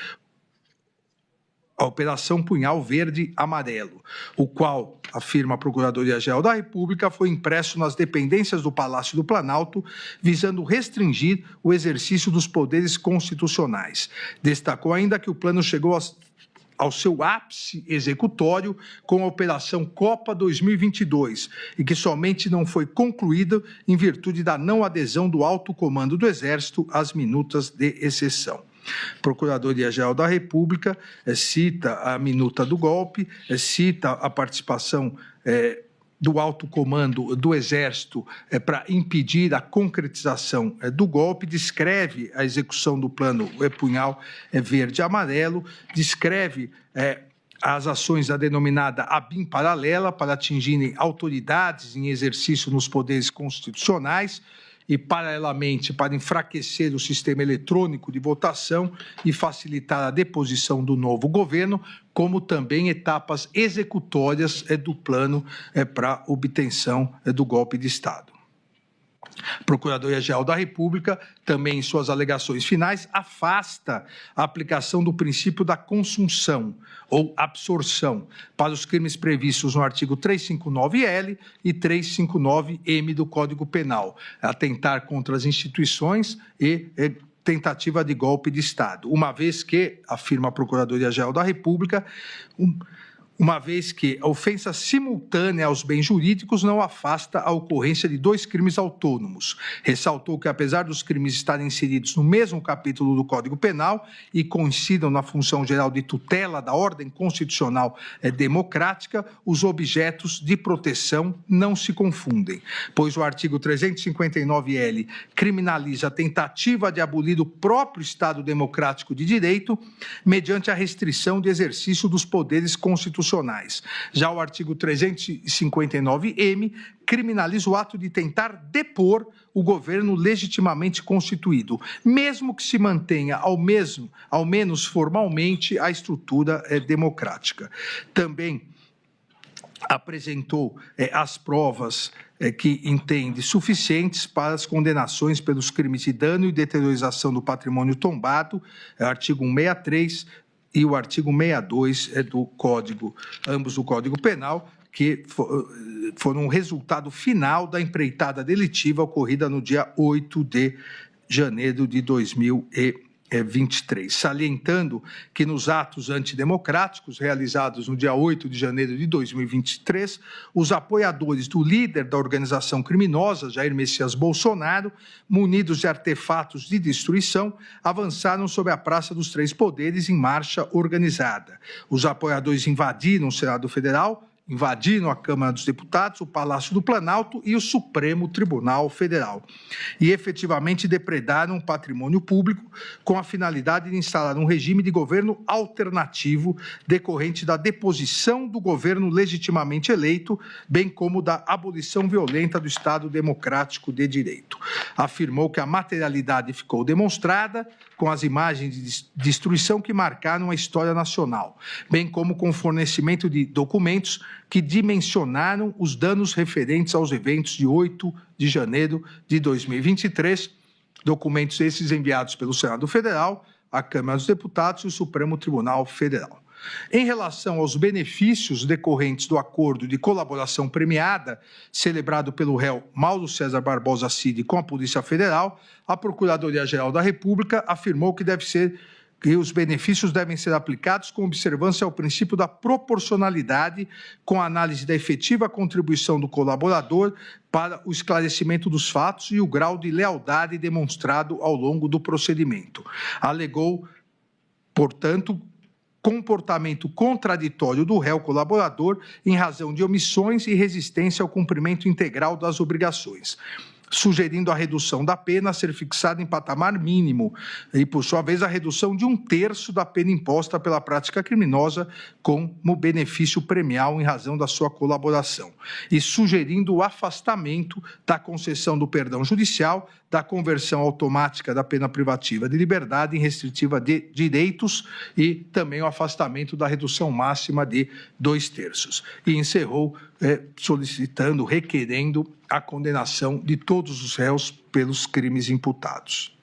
a Operação Punhal Verde-Amarelo, o qual, afirma a Procuradoria-Geral da República, foi impresso nas dependências do Palácio do Planalto, visando restringir o exercício dos poderes constitucionais. Destacou ainda que o plano chegou ao seu ápice executório com a Operação Copa 2022 e que somente não foi concluída em virtude da não adesão do alto comando do Exército às minutas de exceção. Procuradoria-Geral da República cita a minuta do golpe, cita a participação do alto comando do Exército para impedir a concretização do golpe, descreve a execução do plano Punhal Verde-Amarelo, descreve as ações da denominada ABIN paralela para atingirem autoridades em exercício nos poderes constitucionais, e, paralelamente, para enfraquecer o sistema eletrônico de votação e facilitar a deposição do novo governo, como também etapas executórias do plano para obtenção do golpe de Estado. A Procuradoria-Geral da República, também em suas alegações finais, afasta a aplicação do princípio da consunção ou absorção para os crimes previstos no artigo 359-L e 359-M do Código Penal, atentar contra as instituições e tentativa de golpe de Estado, uma vez que, afirma a Procuradoria-Geral da República, uma vez que a ofensa simultânea aos bens jurídicos não afasta a ocorrência de dois crimes autônomos. Ressaltou que, apesar dos crimes estarem inseridos no mesmo capítulo do Código Penal e coincidam na função geral de tutela da ordem constitucional democrática, os objetos de proteção não se confundem, pois o artigo 359-L criminaliza a tentativa de abolir o próprio Estado democrático de direito mediante a restrição de exercício dos poderes constitucionais. Já o artigo 359-M criminaliza o ato de tentar depor o governo legitimamente constituído, mesmo que se mantenha, ao menos formalmente, a estrutura democrática. Também apresentou as provas que entende suficientes para as condenações pelos crimes de dano e deteriorização do patrimônio tombado, artigo 163, e o artigo 62 do Código, ambos do Código Penal, que foram um resultado final da empreitada delitiva ocorrida no dia 8 de janeiro de 2023, salientando que nos atos antidemocráticos realizados no dia 8 de janeiro de 2023, os apoiadores do líder da organização criminosa, Jair Messias Bolsonaro, munidos de artefatos de destruição, avançaram sobre a Praça dos Três Poderes em marcha organizada. Os apoiadores invadiram o Senado Federal, invadiram a Câmara dos Deputados, o Palácio do Planalto e o Supremo Tribunal Federal, e efetivamente depredaram o patrimônio público com a finalidade de instalar um regime de governo alternativo decorrente da deposição do governo legitimamente eleito, bem como da abolição violenta do Estado democrático de direito. Afirmou que a materialidade ficou demonstrada com as imagens de destruição que marcaram a história nacional, bem como com o fornecimento de documentos que dimensionaram os danos referentes aos eventos de 8 de janeiro de 2023, documentos esses enviados pelo Senado Federal, a Câmara dos Deputados e o Supremo Tribunal Federal. Em relação aos benefícios decorrentes do acordo de colaboração premiada, celebrado pelo réu Mauro César Barbosa Cid com a Polícia Federal, a Procuradoria-Geral da República afirmou que os benefícios devem ser aplicados com observância ao princípio da proporcionalidade, com a análise da efetiva contribuição do colaborador para o esclarecimento dos fatos e o grau de lealdade demonstrado ao longo do procedimento. Alegou, portanto, comportamento contraditório do réu colaborador em razão de omissões e resistência ao cumprimento integral das obrigações, sugerindo a redução da pena a ser fixada em patamar mínimo e, por sua vez, a redução de 1/3 da pena imposta pela prática criminosa como benefício premial em razão da sua colaboração, e sugerindo o afastamento da concessão do perdão judicial, da conversão automática da pena privativa de liberdade em restritiva de direitos e também o afastamento da redução máxima de 2/3. E encerrou solicitando, requerendo a condenação de todos os réus pelos crimes imputados.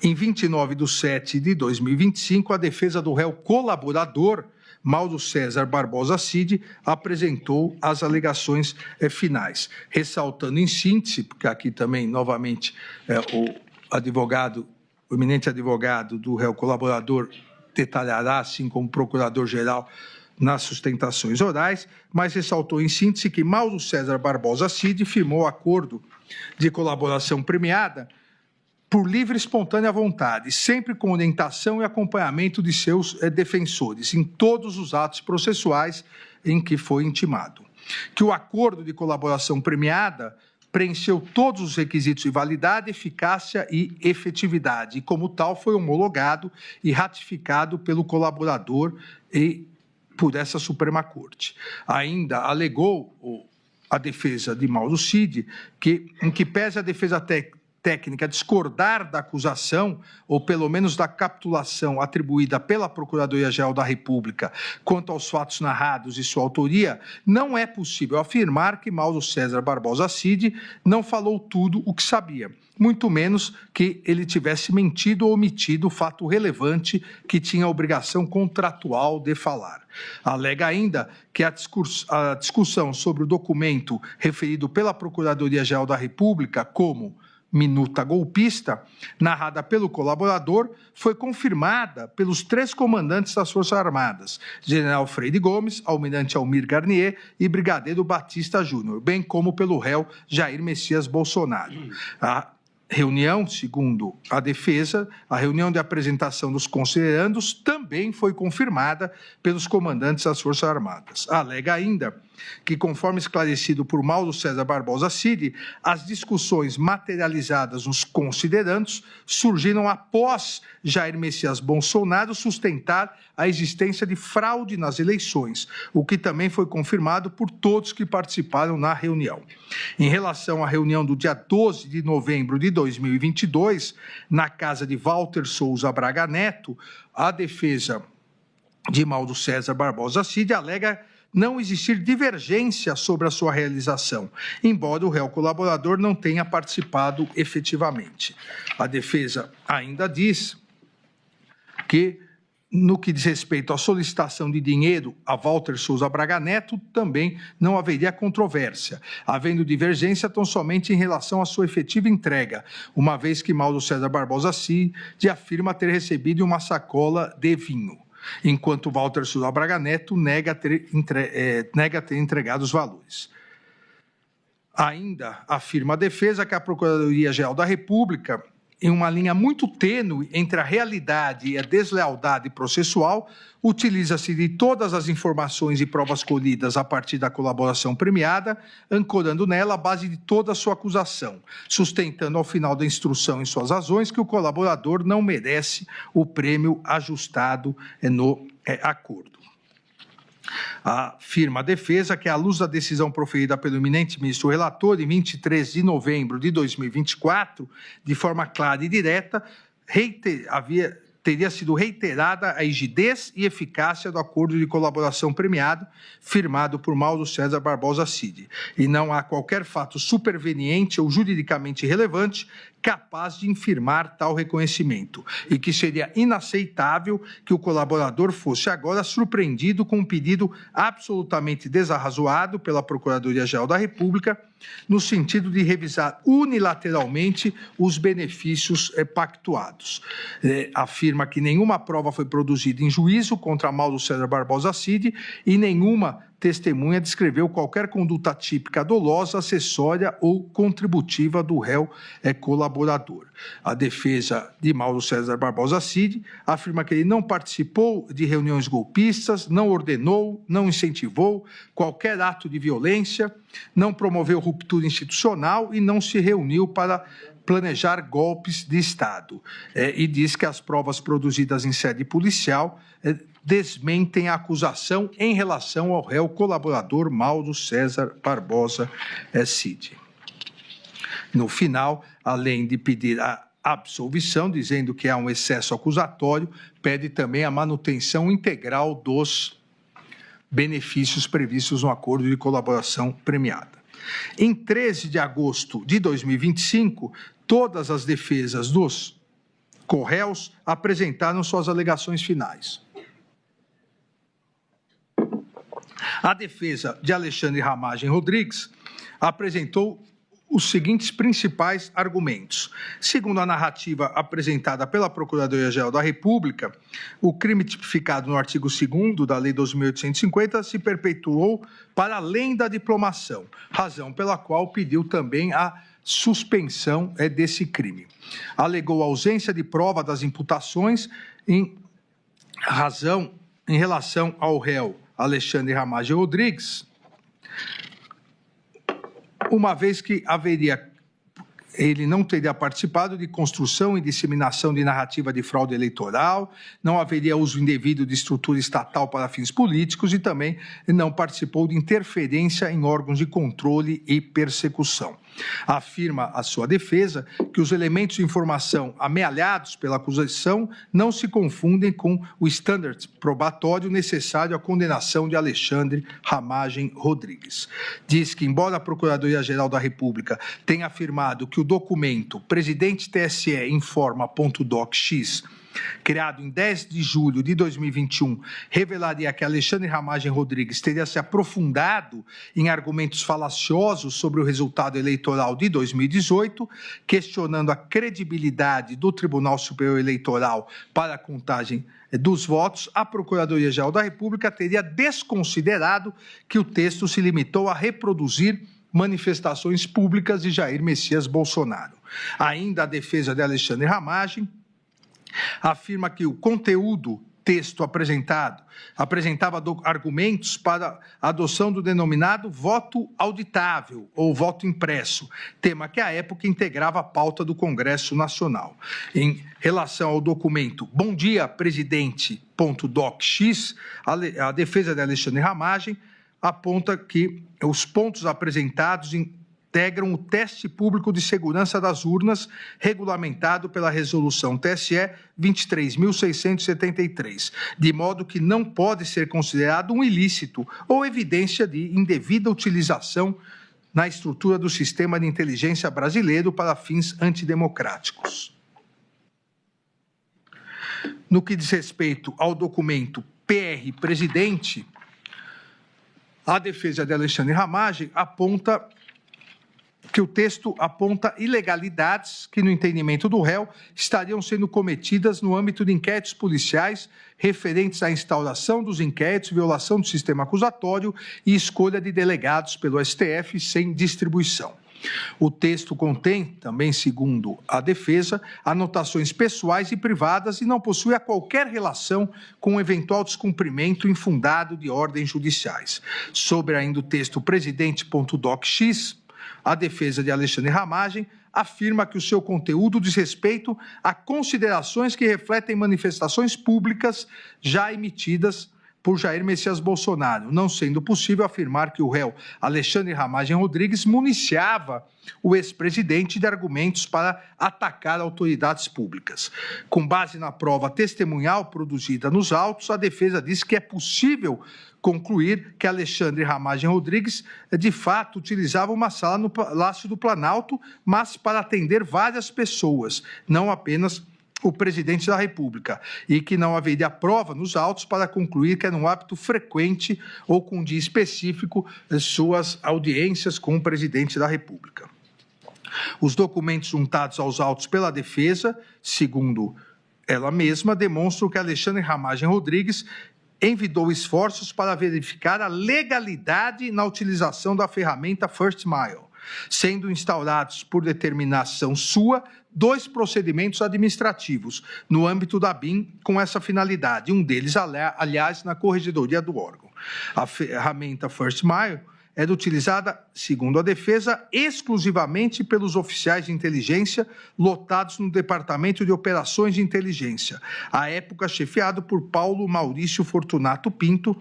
Em 29 de setembro de 2025, a defesa do réu colaborador, Mauro César Barbosa Cid, apresentou as alegações finais, ressaltando em síntese, porque aqui também, novamente, o eminente advogado do réu colaborador detalhará, assim como o procurador-geral, nas sustentações orais, mas ressaltou em síntese que Mauro César Barbosa Cid firmou acordo de colaboração premiada por livre e espontânea vontade, sempre com orientação e acompanhamento de seus defensores, em todos os atos processuais em que foi intimado. Que o acordo de colaboração premiada preencheu todos os requisitos de validade, eficácia e efetividade, e como tal foi homologado e ratificado pelo colaborador e por essa Suprema Corte. Ainda alegou a defesa de Mauro Cid que, em que pese a defesa técnica discordar da acusação, ou pelo menos da capitulação atribuída pela Procuradoria-Geral da República quanto aos fatos narrados e sua autoria, não é possível afirmar que Mauro César Barbosa Cid não falou tudo o que sabia, muito menos que ele tivesse mentido ou omitido o fato relevante que tinha a obrigação contratual de falar. Alega ainda que a discussão sobre o documento referido pela Procuradoria-Geral da República como minuta golpista, narrada pelo colaborador, foi confirmada pelos 3 comandantes das Forças Armadas, General Freire Gomes, Almirante Almir Garnier e Brigadeiro Batista Júnior, bem como pelo réu Jair Messias Bolsonaro. A reunião, segundo a defesa, a reunião de apresentação dos considerandos também foi confirmada pelos comandantes das Forças Armadas. Alega ainda que, conforme esclarecido por Mauro César Barbosa Cid, as discussões materializadas nos considerandos surgiram após Jair Messias Bolsonaro sustentar a existência de fraude nas eleições, o que também foi confirmado por todos que participaram na reunião. Em relação à reunião do dia 12 de novembro de 2022, na casa de Walter Souza Braga Neto, a defesa de Mauro César Barbosa Cid alega não existir divergência sobre a sua realização, embora o réu colaborador não tenha participado efetivamente. A defesa ainda diz que, no que diz respeito à solicitação de dinheiro a Walter Souza Braga Neto, também não haveria controvérsia, havendo divergência tão somente em relação à sua efetiva entrega, uma vez que Mauro César Barbosa Cid afirma ter recebido uma sacola de vinho, enquanto Walter Souza Braga Neto nega ter entregado os valores. Ainda afirma a defesa que a Procuradoria-Geral da República, em uma linha muito tênue entre a realidade e a deslealdade processual, utiliza-se de todas as informações e provas colhidas a partir da colaboração premiada, ancorando nela a base de toda a sua acusação, sustentando ao final da instrução em suas razões que o colaborador não merece o prêmio ajustado no acordo. Afirma a defesa que, à luz da decisão proferida pelo eminente ministro relator, em 23 de novembro de 2024, de forma clara e direta, teria sido reiterada a rigidez e eficácia do acordo de colaboração premiado, firmado por Mauro César Barbosa Cid, e não há qualquer fato superveniente ou juridicamente relevante capaz de infirmar tal reconhecimento, e que seria inaceitável que o colaborador fosse agora surpreendido com um pedido absolutamente desarrazoado pela Procuradoria-Geral da República, no sentido de revisar unilateralmente os benefícios pactuados. Afirma que nenhuma prova foi produzida em juízo contra Mauro César Barbosa Cid e nenhuma testemunha descreveu qualquer conduta típica dolosa, acessória ou contributiva do réu colaborador. A defesa de Mauro César Barbosa Cid afirma que ele não participou de reuniões golpistas, não ordenou, não incentivou qualquer ato de violência, não promoveu ruptura institucional e não se reuniu para planejar golpes de Estado. E diz que as provas produzidas em sede policial desmentem a acusação em relação ao réu colaborador Mauro César Barbosa Cid. No final, além de pedir a absolvição, dizendo que há um excesso acusatório, pede também a manutenção integral dos benefícios previstos no acordo de colaboração premiada. Em 13 de agosto de 2025, todas as defesas dos corréus apresentaram suas alegações finais. A defesa de Alexandre Ramagem Rodrigues apresentou os seguintes principais argumentos. Segundo a narrativa apresentada pela Procuradoria-Geral da República, o crime tipificado no artigo 2º da Lei 12.850 se perpetuou para além da diplomação, razão pela qual pediu também a suspensão desse crime. Alegou a ausência de prova das imputações em relação ao réu Alexandre Ramagem Rodrigues, uma vez que haveria ele não teria participado de construção e disseminação de narrativa de fraude eleitoral, não haveria uso indevido de estrutura estatal para fins políticos e também não participou de interferência em órgãos de controle e persecução. Afirma a sua defesa que os elementos de informação amealhados pela acusação não se confundem com o standard probatório necessário à condenação de Alexandre Ramagem Rodrigues. Diz que, embora a Procuradoria-Geral da República tenha afirmado que o documento Presidente TSE informa.docx, criado em 10 de julho de 2021, revelaria que Alexandre Ramagem Rodrigues teria se aprofundado em argumentos falaciosos sobre o resultado eleitoral de 2018, questionando a credibilidade do Tribunal Superior Eleitoral para a contagem dos votos, a Procuradoria-Geral da República teria desconsiderado que o texto se limitou a reproduzir manifestações públicas de Jair Messias Bolsonaro. Ainda a defesa de Alexandre Ramagem afirma que o conteúdo texto apresentava argumentos para a adoção do denominado voto auditável ou voto impresso, tema que à época integrava a pauta do Congresso Nacional. Em relação ao documento Bom Dia Presidente.docx, a defesa de Alexandre Ramagem aponta que os pontos apresentados integram o teste público de segurança das urnas, regulamentado pela Resolução TSE 23.673, de modo que não pode ser considerado um ilícito ou evidência de indevida utilização na estrutura do sistema de inteligência brasileiro para fins antidemocráticos. No que diz respeito ao documento PR Presidente, a defesa de Alexandre Ramagem aponta que o texto aponta ilegalidades que, no entendimento do réu, estariam sendo cometidas no âmbito de inquéritos policiais referentes à instauração dos inquéritos, violação do sistema acusatório e escolha de delegados pelo STF sem distribuição. O texto contém, também segundo a defesa, anotações pessoais e privadas e não possui qualquer relação com o eventual descumprimento infundado de ordens judiciais. Sobre ainda o texto Presidente.docx, a defesa de Alexandre Ramagem afirma que o seu conteúdo diz respeito a considerações que refletem manifestações públicas já emitidas por Jair Messias Bolsonaro, não sendo possível afirmar que o réu Alexandre Ramagem Rodrigues municiava o ex-presidente de argumentos para atacar autoridades públicas. Com base na prova testemunhal produzida nos autos, a defesa diz que é possível concluir que Alexandre Ramagem Rodrigues, de fato, utilizava uma sala no Palácio do Planalto, mas para atender várias pessoas, não apenas o presidente da República, e que não haveria prova nos autos para concluir que era um hábito frequente ou com um dia específico suas audiências com o presidente da República. Os documentos juntados aos autos pela defesa, segundo ela mesma, demonstram que Alexandre Ramagem Rodrigues envidou esforços para verificar a legalidade na utilização da ferramenta First Mile, sendo instaurados por determinação sua 2 procedimentos administrativos no âmbito da BIM com essa finalidade, um deles, aliás, na corregedoria do órgão. A ferramenta First Mile era utilizada, segundo a defesa, exclusivamente pelos oficiais de inteligência lotados no Departamento de Operações de Inteligência, à época chefiado por Paulo Maurício Fortunato Pinto,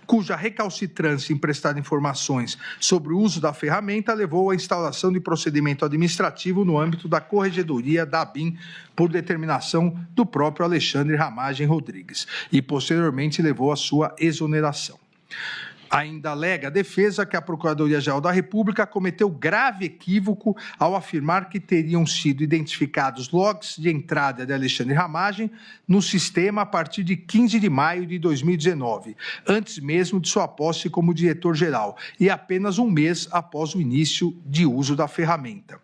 cuja recalcitrância em prestar informações sobre o uso da ferramenta levou à instauração de procedimento administrativo no âmbito da corregedoria da ABIN, por determinação do próprio Alexandre Ramagem Rodrigues, e posteriormente levou à sua exoneração. Ainda alega a defesa que a Procuradoria-Geral da República cometeu grave equívoco ao afirmar que teriam sido identificados logs de entrada de Alexandre Ramagem no sistema a partir de 15 de maio de 2019, antes mesmo de sua posse como diretor-geral, e apenas um mês após o início de uso da ferramenta.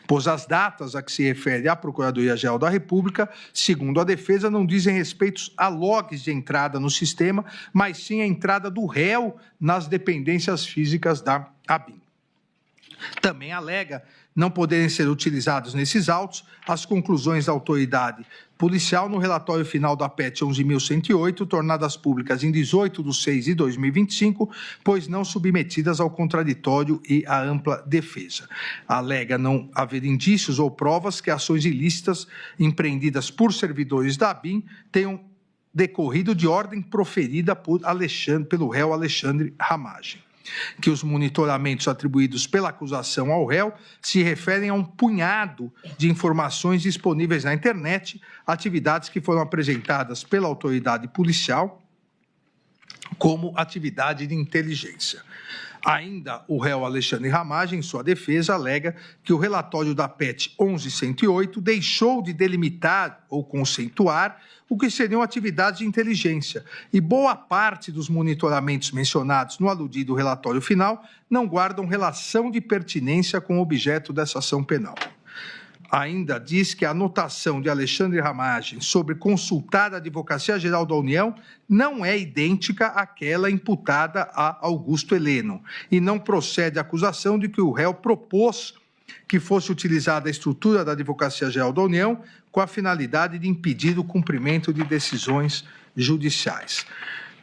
Pois as datas a que se refere a Procuradoria-Geral da República, segundo a defesa, não dizem respeito a logs de entrada no sistema, mas sim a entrada do réu nas dependências físicas da ABIN. Também alega não poderem ser utilizados nesses autos as conclusões da autoridade policial no relatório final da PET 11.108, tornadas públicas em 18/6/2025, pois não submetidas ao contraditório e à ampla defesa. Alega não haver indícios ou provas que ações ilícitas empreendidas por servidores da ABIN tenham decorrido de ordem proferida pelo réu Alexandre Ramagem. Que os monitoramentos atribuídos pela acusação ao réu se referem a um punhado de informações disponíveis na internet, atividades que foram apresentadas pela autoridade policial como atividade de inteligência. Ainda o réu Alexandre Ramagem, em sua defesa, alega que o relatório da PET 11.108 deixou de delimitar ou conceituar o que seriam atividades de inteligência, e boa parte dos monitoramentos mencionados no aludido relatório final não guardam relação de pertinência com o objeto dessa ação penal. Ainda diz que a anotação de Alexandre Ramagem sobre consultar a Advocacia Geral da União não é idêntica àquela imputada a Augusto Heleno, e não procede a acusação de que o réu propôs que fosse utilizada a estrutura da Advocacia Geral da União com a finalidade de impedir o cumprimento de decisões judiciais.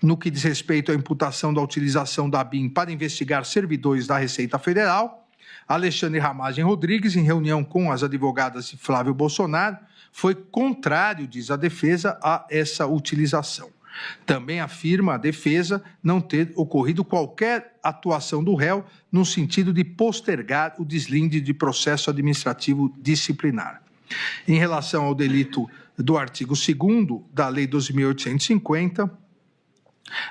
No que diz respeito à imputação da utilização da ABIN para investigar servidores da Receita Federal, Alexandre Ramagem Rodrigues, em reunião com as advogadas de Flávio Bolsonaro, foi contrário, diz a defesa, a essa utilização. Também afirma a defesa não ter ocorrido qualquer atuação do réu no sentido de postergar o deslinde de processo administrativo disciplinar. Em relação ao delito do artigo 2º da Lei 12.850,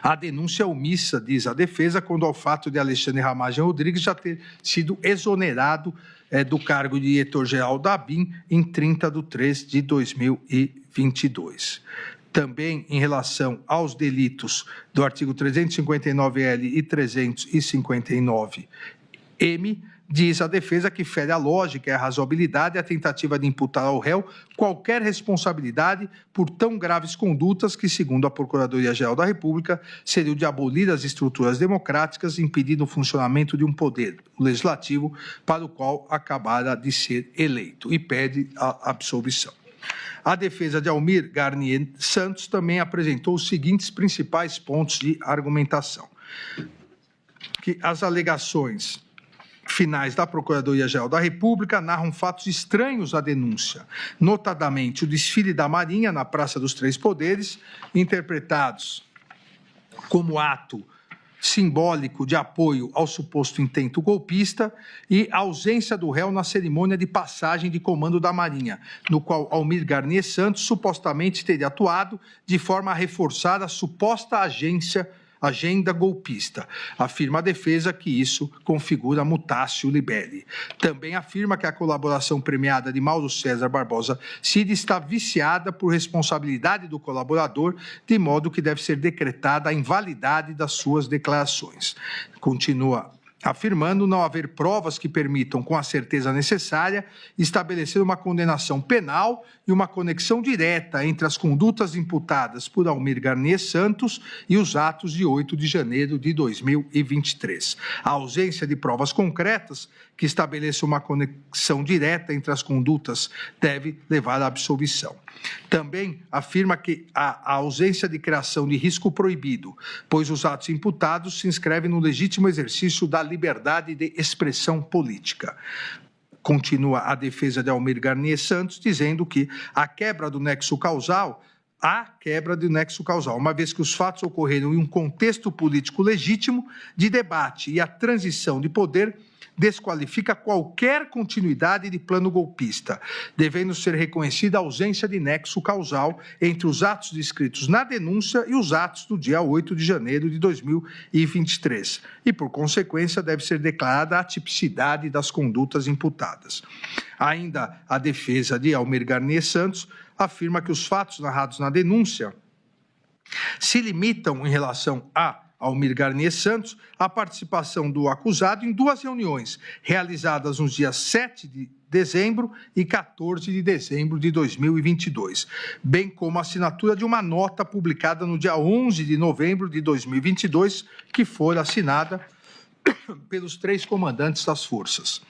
a denúncia omissa, diz a defesa, quando ao fato de Alexandre Ramagem Rodrigues já ter sido exonerado do cargo de diretor-geral da ABIN em 30/3/2022. Também em relação aos delitos do artigo 359-L e 359-M, diz a defesa que fere a lógica e a razoabilidade a tentativa de imputar ao réu qualquer responsabilidade por tão graves condutas que, segundo a Procuradoria-Geral da República, seriam de abolir as estruturas democráticas, impedindo o funcionamento de um poder, o legislativo, para o qual acabara de ser eleito, e pede a absolvição. A defesa de Almir Garnier Santos também apresentou os seguintes principais pontos de argumentação. Que as alegações finais da Procuradoria-Geral da República narram fatos estranhos à denúncia, notadamente o desfile da Marinha na Praça dos Três Poderes, interpretados como ato simbólico de apoio ao suposto intento golpista, e a ausência do réu na cerimônia de passagem de comando da Marinha, no qual Almir Garnier Santos supostamente teria atuado de forma a reforçar a suposta agenda golpista. Afirma a defesa que isso configura mutatio libelli. Também afirma que a colaboração premiada de Mauro César Barbosa Cid está viciada por responsabilidade do colaborador, de modo que deve ser decretada a invalidade das suas declarações. Continua afirmando não haver provas que permitam, com a certeza necessária, estabelecer uma condenação penal e uma conexão direta entre as condutas imputadas por Almir Garnier Santos e os atos de 8 de janeiro de 2023. A ausência de provas concretas que estabeleçam uma conexão direta entre as condutas deve levar à absolvição. Também afirma que a ausência de criação de risco proibido, pois os atos imputados se inscrevem no legítimo exercício da liberdade de expressão política. Continua a defesa de Almir Garnier Santos, dizendo que há quebra do nexo causal, uma vez que os fatos ocorreram em um contexto político legítimo de debate e a transição de poder desqualifica qualquer continuidade de plano golpista, devendo ser reconhecida a ausência de nexo causal entre os atos descritos na denúncia e os atos do dia 8 de janeiro de 2023, e, por consequência, deve ser declarada a atipicidade das condutas imputadas. Ainda a defesa de Almir Garnier Santos afirma que os fatos narrados na denúncia se limitam em relação a Almir Garnier Santos à participação do acusado em 2 reuniões, realizadas nos dias 7 de dezembro e 14 de dezembro de 2022, bem como a assinatura de uma nota publicada no dia 11 de novembro de 2022, que foi assinada pelos 3 comandantes das forças.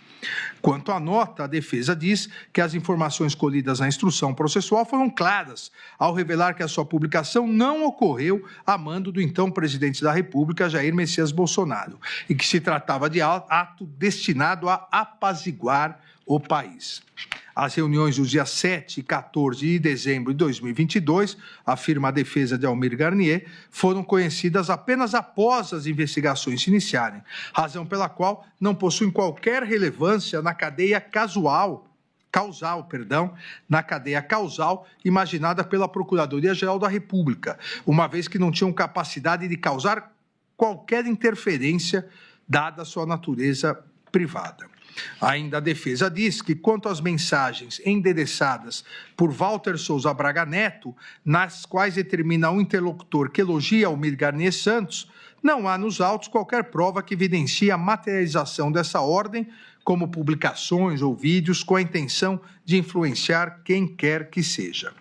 Quanto à nota, a defesa diz que as informações colhidas na instrução processual foram claras ao revelar que a sua publicação não ocorreu a mando do então presidente da República, Jair Messias Bolsonaro, e que se tratava de ato destinado a apaziguar o país. As reuniões dos dias 7 e 14 de dezembro de 2022, afirma a defesa de Almir Garnier, foram conhecidas apenas após as investigações se iniciarem, razão pela qual não possuem qualquer relevância na cadeia causal imaginada pela Procuradoria-Geral da República, uma vez que não tinham capacidade de causar qualquer interferência, dada a sua natureza privada. Ainda a defesa diz que, quanto às mensagens endereçadas por Walter Souza Braga Neto, nas quais determina um interlocutor que elogia Almir Garnier Santos, não há nos autos qualquer prova que evidencie a materialização dessa ordem, como publicações ou vídeos com a intenção de influenciar quem quer que seja.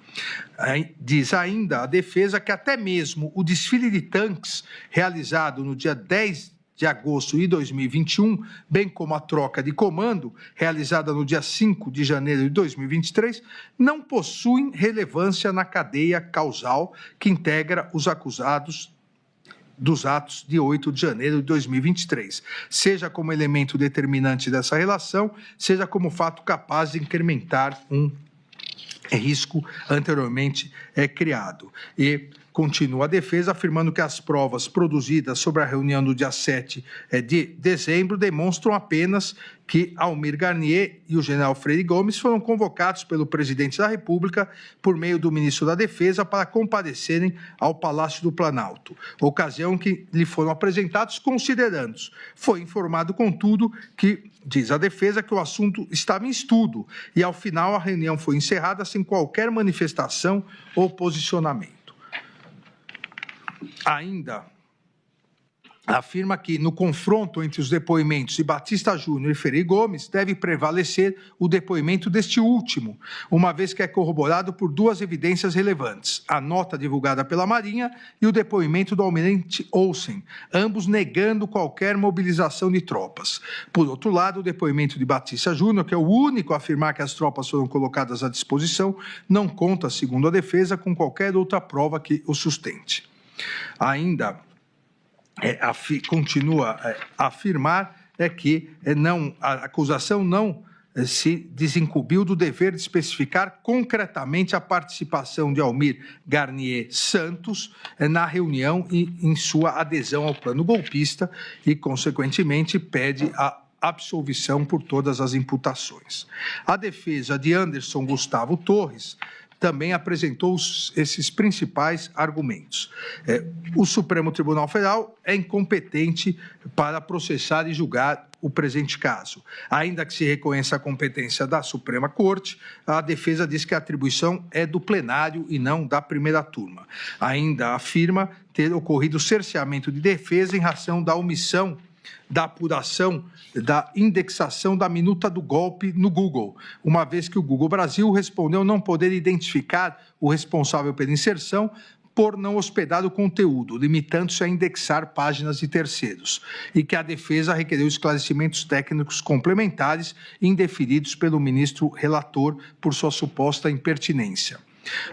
Diz ainda a defesa que até mesmo o desfile de tanques realizado no dia 10 de agosto de 2021, bem como a troca de comando, realizada no dia 5 de janeiro de 2023, não possuem relevância na cadeia causal que integra os acusados dos atos de 8 de janeiro de 2023, seja como elemento determinante dessa relação, seja como fato capaz de incrementar um risco anteriormente criado. E continua a defesa afirmando que as provas produzidas sobre a reunião do dia 7 de dezembro demonstram apenas que Almir Garnier e o general Freire Gomes foram convocados pelo presidente da República por meio do ministro da Defesa para comparecerem ao Palácio do Planalto, ocasião que lhe foram apresentados considerandos. Foi informado, contudo, que, diz a defesa, que o assunto estava em estudo e, ao final, a reunião foi encerrada sem qualquer manifestação ou posicionamento. Ainda afirma que, no confronto entre os depoimentos de Batista Júnior e Freire Gomes, deve prevalecer o depoimento deste último, uma vez que é corroborado por 2 evidências relevantes, a nota divulgada pela Marinha e o depoimento do almirante Olsen, ambos negando qualquer mobilização de tropas. Por outro lado, o depoimento de Batista Júnior, que é o único a afirmar que as tropas foram colocadas à disposição, não conta, segundo a defesa, com qualquer outra prova que o sustente. Ainda continua a afirmar que a acusação não se desincumbiu do dever de especificar concretamente a participação de Almir Garnier Santos na reunião e em sua adesão ao plano golpista e, consequentemente, pede a absolvição por todas as imputações. A defesa de Anderson Gustavo Torres também apresentou esses principais argumentos. O Supremo Tribunal Federal é incompetente para processar e julgar o presente caso. Ainda que se reconheça a competência da Suprema Corte, a defesa diz que a atribuição é do plenário e não da primeira turma. Ainda afirma ter ocorrido cerceamento de defesa em razão da omissão da apuração da indexação da minuta do golpe no Google, uma vez que o Google Brasil respondeu não poder identificar o responsável pela inserção por não hospedar o conteúdo, limitando-se a indexar páginas de terceiros, e que a defesa requereu esclarecimentos técnicos complementares indeferidos pelo ministro relator por sua suposta impertinência.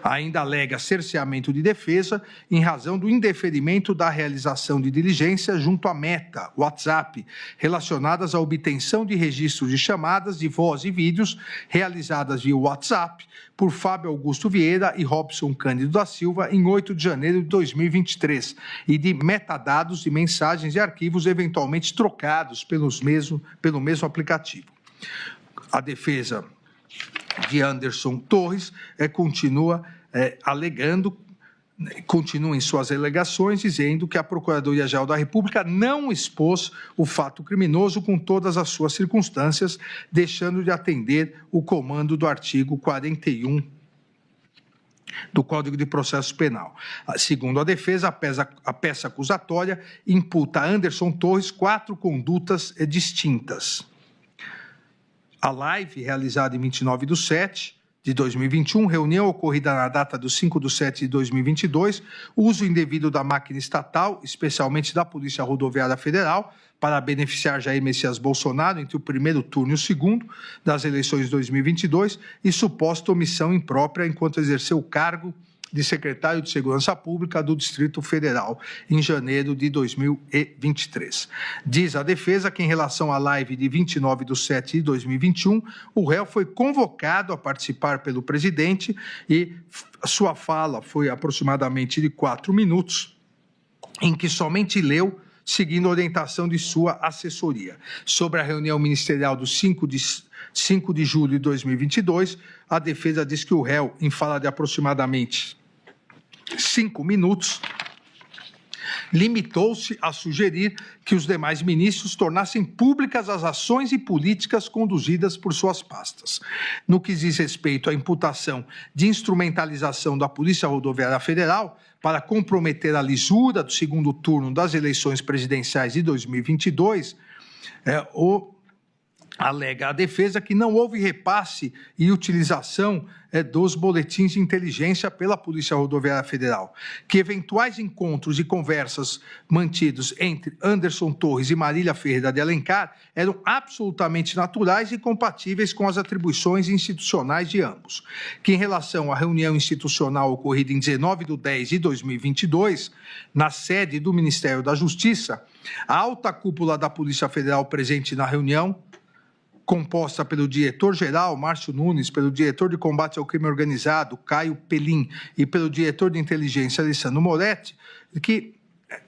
Ainda alega cerceamento de defesa em razão do indeferimento da realização de diligência junto à Meta, WhatsApp, relacionadas à obtenção de registros de chamadas de voz e vídeos realizadas via WhatsApp por Fábio Augusto Vieira e Robson Cândido da Silva em 8 de janeiro de 2023 e de metadados de mensagens e arquivos eventualmente trocados pelo mesmo aplicativo. A defesa de Anderson Torres continua em suas alegações, dizendo que a Procuradoria-Geral da República não expôs o fato criminoso com todas as suas circunstâncias, deixando de atender o comando do artigo 41 do Código de Processo Penal. Segundo a defesa, a peça acusatória imputa a Anderson Torres 4 condutas distintas. A live, realizada em 29/7, de 2021, reunião ocorrida na data do 5/7 de 2022, uso indevido da máquina estatal, especialmente da Polícia Rodoviária Federal, para beneficiar Jair Messias Bolsonaro entre o primeiro turno e o segundo das eleições de 2022 e suposta omissão imprópria enquanto exerceu o cargo de secretário de Segurança Pública do Distrito Federal, em janeiro de 2023. Diz a defesa que, em relação à live de 29/7 de 2021, o réu foi convocado a participar pelo presidente e sua fala foi aproximadamente de 4 minutos, em que somente leu, seguindo a orientação de sua assessoria. Sobre a reunião ministerial do 5 de julho de 2022, a defesa diz que o réu, em fala de aproximadamente 5 minutos, limitou-se a sugerir que os demais ministros tornassem públicas as ações e políticas conduzidas por suas pastas. No que diz respeito à imputação de instrumentalização da Polícia Rodoviária Federal para comprometer a lisura do segundo turno das eleições presidenciais de 2022, alega a defesa que não houve repasse e utilização dos boletins de inteligência pela Polícia Rodoviária Federal, que eventuais encontros e conversas mantidos entre Anderson Torres e Marília Ferreira de Alencar eram absolutamente naturais e compatíveis com as atribuições institucionais de ambos, que em relação à reunião institucional ocorrida em 19/10 de 2022, na sede do Ministério da Justiça, a alta cúpula da Polícia Federal presente na reunião, composta pelo diretor-geral, Márcio Nunes, pelo diretor de combate ao crime organizado, Caio Pelim, e pelo diretor de inteligência, Alessandro Moretti, que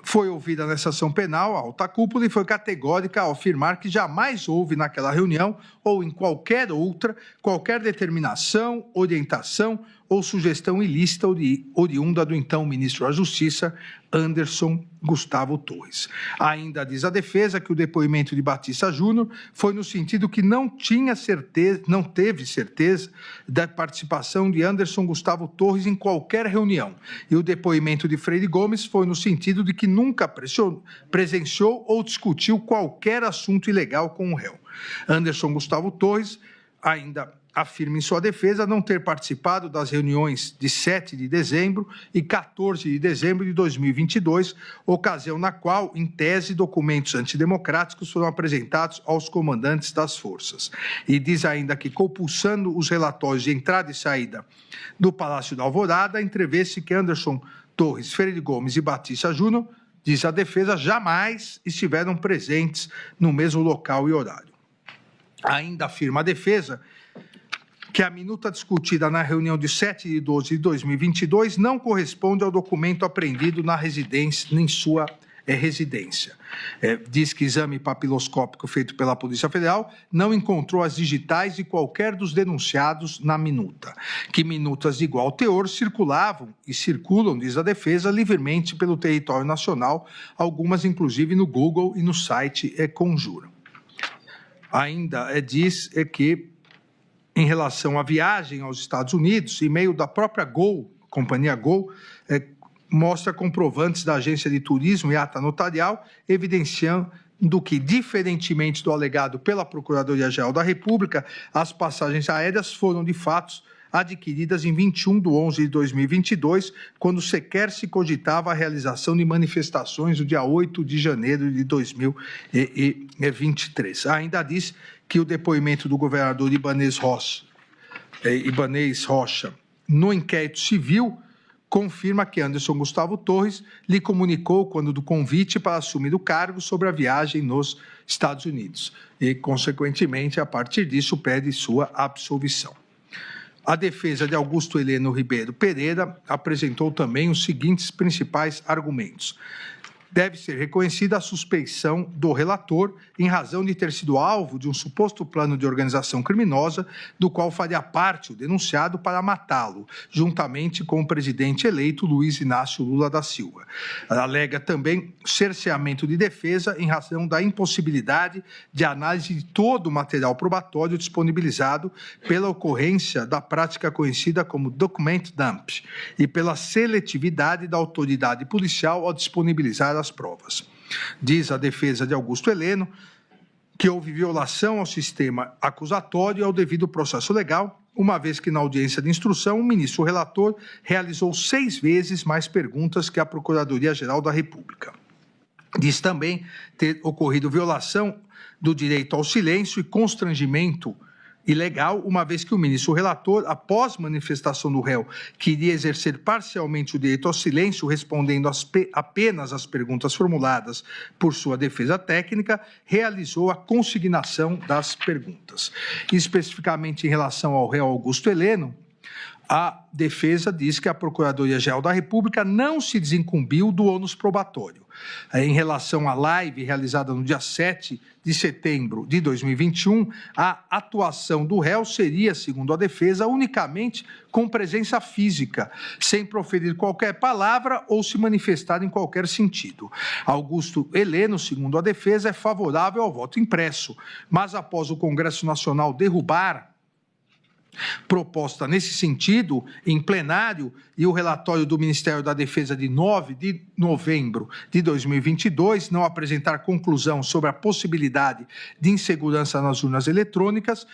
foi ouvida nessa ação penal, a alta cúpula, e foi categórica ao afirmar que jamais houve naquela reunião ou em qualquer outra, qualquer determinação, orientação ou sugestão ilícita oriunda do então ministro da Justiça, Anderson Gustavo Torres. Ainda diz a defesa que o depoimento de Batista Júnior foi no sentido que não teve certeza da participação de Anderson Gustavo Torres em qualquer reunião. E o depoimento de Freire Gomes foi no sentido de que nunca presenciou ou discutiu qualquer assunto ilegal com o réu. Anderson Gustavo Torres ainda afirma em sua defesa não ter participado das reuniões de 7 de dezembro e 14 de dezembro de 2022, ocasião na qual, em tese, documentos antidemocráticos foram apresentados aos comandantes das forças. E diz ainda que, compulsando os relatórios de entrada e saída do Palácio da Alvorada, entrevê-se que Anderson Torres, Freire Gomes e Batista Júnior, diz a defesa, jamais estiveram presentes no mesmo local e horário. Ainda afirma a defesa que a minuta discutida na reunião de 7 de 12 de 2022 não corresponde ao documento apreendido na residência, em sua residência. Diz que exame papiloscópico feito pela Polícia Federal não encontrou as digitais de qualquer dos denunciados na minuta, que minutas de igual teor circulavam e circulam, diz a defesa, livremente pelo território nacional, algumas inclusive no Google e no site Conjura. Ainda diz que, em relação à viagem aos Estados Unidos, e-mail da própria Gol, companhia Gol, mostra comprovantes da agência de turismo e ata notarial, evidenciando que, diferentemente do alegado pela Procuradoria-Geral da República, as passagens aéreas foram, de fato, adquiridas em 21/11 de 2022, quando sequer se cogitava a realização de manifestações no dia 8 de janeiro de 2023. Ainda diz que o depoimento do governador Ibanez Rocha no inquérito civil confirma que Anderson Gustavo Torres lhe comunicou quando do convite para assumir o cargo sobre a viagem nos Estados Unidos e, consequentemente, a partir disso, pede sua absolvição. A defesa de Augusto Heleno Ribeiro Pereira apresentou também os seguintes principais argumentos. Deve ser reconhecida a suspeição do relator em razão de ter sido alvo de um suposto plano de organização criminosa, do qual faria parte o denunciado para matá-lo, juntamente com o presidente eleito Luiz Inácio Lula da Silva. Ela alega também cerceamento de defesa em razão da impossibilidade de análise de todo o material probatório disponibilizado pela ocorrência da prática conhecida como document dump e pela seletividade da autoridade policial ao disponibilizar as provas. Diz a defesa de Augusto Heleno que houve violação ao sistema acusatório e ao devido processo legal uma vez que na audiência de instrução o ministro relator realizou 6 vezes mais perguntas que a Procuradoria-Geral da República. Diz também ter ocorrido violação do direito ao silêncio e constrangimento ilegal, uma vez que o ministro relator, após manifestação do réu que iria exercer parcialmente o direito ao silêncio, respondendo apenas às perguntas formuladas por sua defesa técnica, realizou a consignação das perguntas. Especificamente em relação ao réu Augusto Heleno, a defesa diz que a Procuradoria-Geral da República não se desincumbiu do ônus probatório. Em relação à live realizada no dia 7 de setembro de 2021, a atuação do réu seria, segundo a defesa, unicamente com presença física, sem proferir qualquer palavra ou se manifestar em qualquer sentido. Augusto Heleno, segundo a defesa, é favorável ao voto impresso, mas após o Congresso Nacional derrubar proposta nesse sentido, em plenário, e o relatório do Ministério da Defesa de 9 de novembro de 2022 não apresentar conclusão sobre a possibilidade de insegurança nas urnas eletrônicas,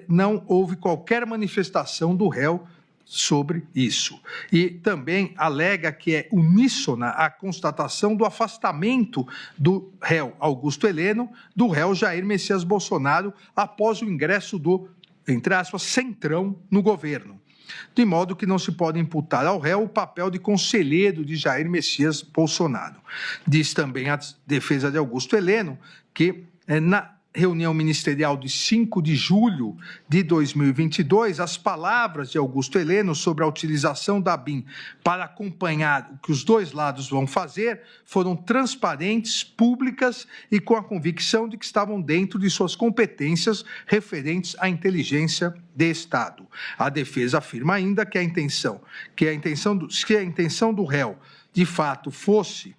não houve qualquer manifestação do réu sobre isso. E também alega que é uníssona a constatação do afastamento do réu Augusto Heleno do réu Jair Messias Bolsonaro após o ingresso do, entre aspas, centrão no governo, de modo que não se pode imputar ao réu o papel de conselheiro de Jair Messias Bolsonaro. Diz também a defesa de Augusto Heleno que, na reunião ministerial de 5 de julho de 2022, as palavras de Augusto Heleno sobre a utilização da BIM para acompanhar o que os dois lados vão fazer foram transparentes, públicas e com a convicção de que estavam dentro de suas competências referentes à inteligência de Estado. A defesa afirma ainda que a intenção do réu, de fato, fosse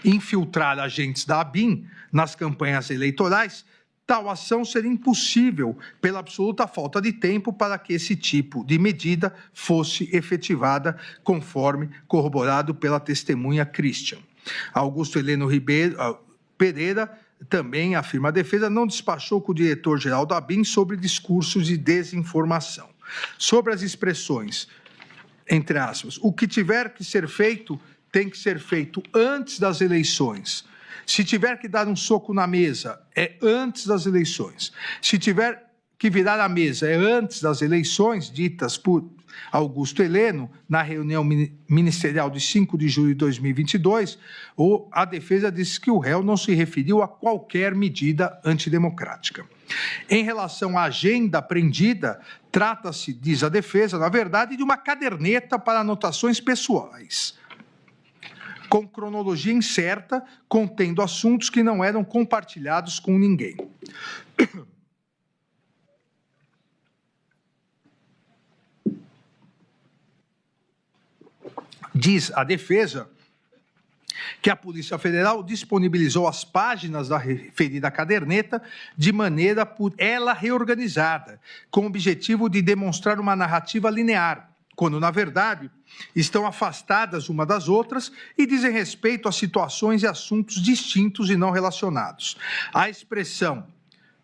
infiltrar agentes da ABIN nas campanhas eleitorais, tal ação seria impossível pela absoluta falta de tempo para que esse tipo de medida fosse efetivada, conforme corroborado pela testemunha Christian. Augusto Heleno Pereira, também, afirma a defesa, não despachou com o diretor-geral da ABIN sobre discursos de desinformação. Sobre as expressões, entre aspas, o que tiver que ser feito tem que ser feito antes das eleições. Se tiver que dar um soco na mesa, é antes das eleições. Se tiver que virar a mesa, é antes das eleições, ditas por Augusto Heleno, na reunião ministerial de 5 de julho de 2022, a defesa disse que o réu não se referiu a qualquer medida antidemocrática. Em relação à agenda apreendida, trata-se, diz a defesa, na verdade, de uma caderneta para anotações pessoais, com cronologia incerta, contendo assuntos que não eram compartilhados com ninguém. Diz a defesa que a Polícia Federal disponibilizou as páginas da referida caderneta de maneira por ela reorganizada, com o objetivo de demonstrar uma narrativa linear, quando, na verdade, estão afastadas uma das outras e dizem respeito a situações e assuntos distintos e não relacionados. A expressão,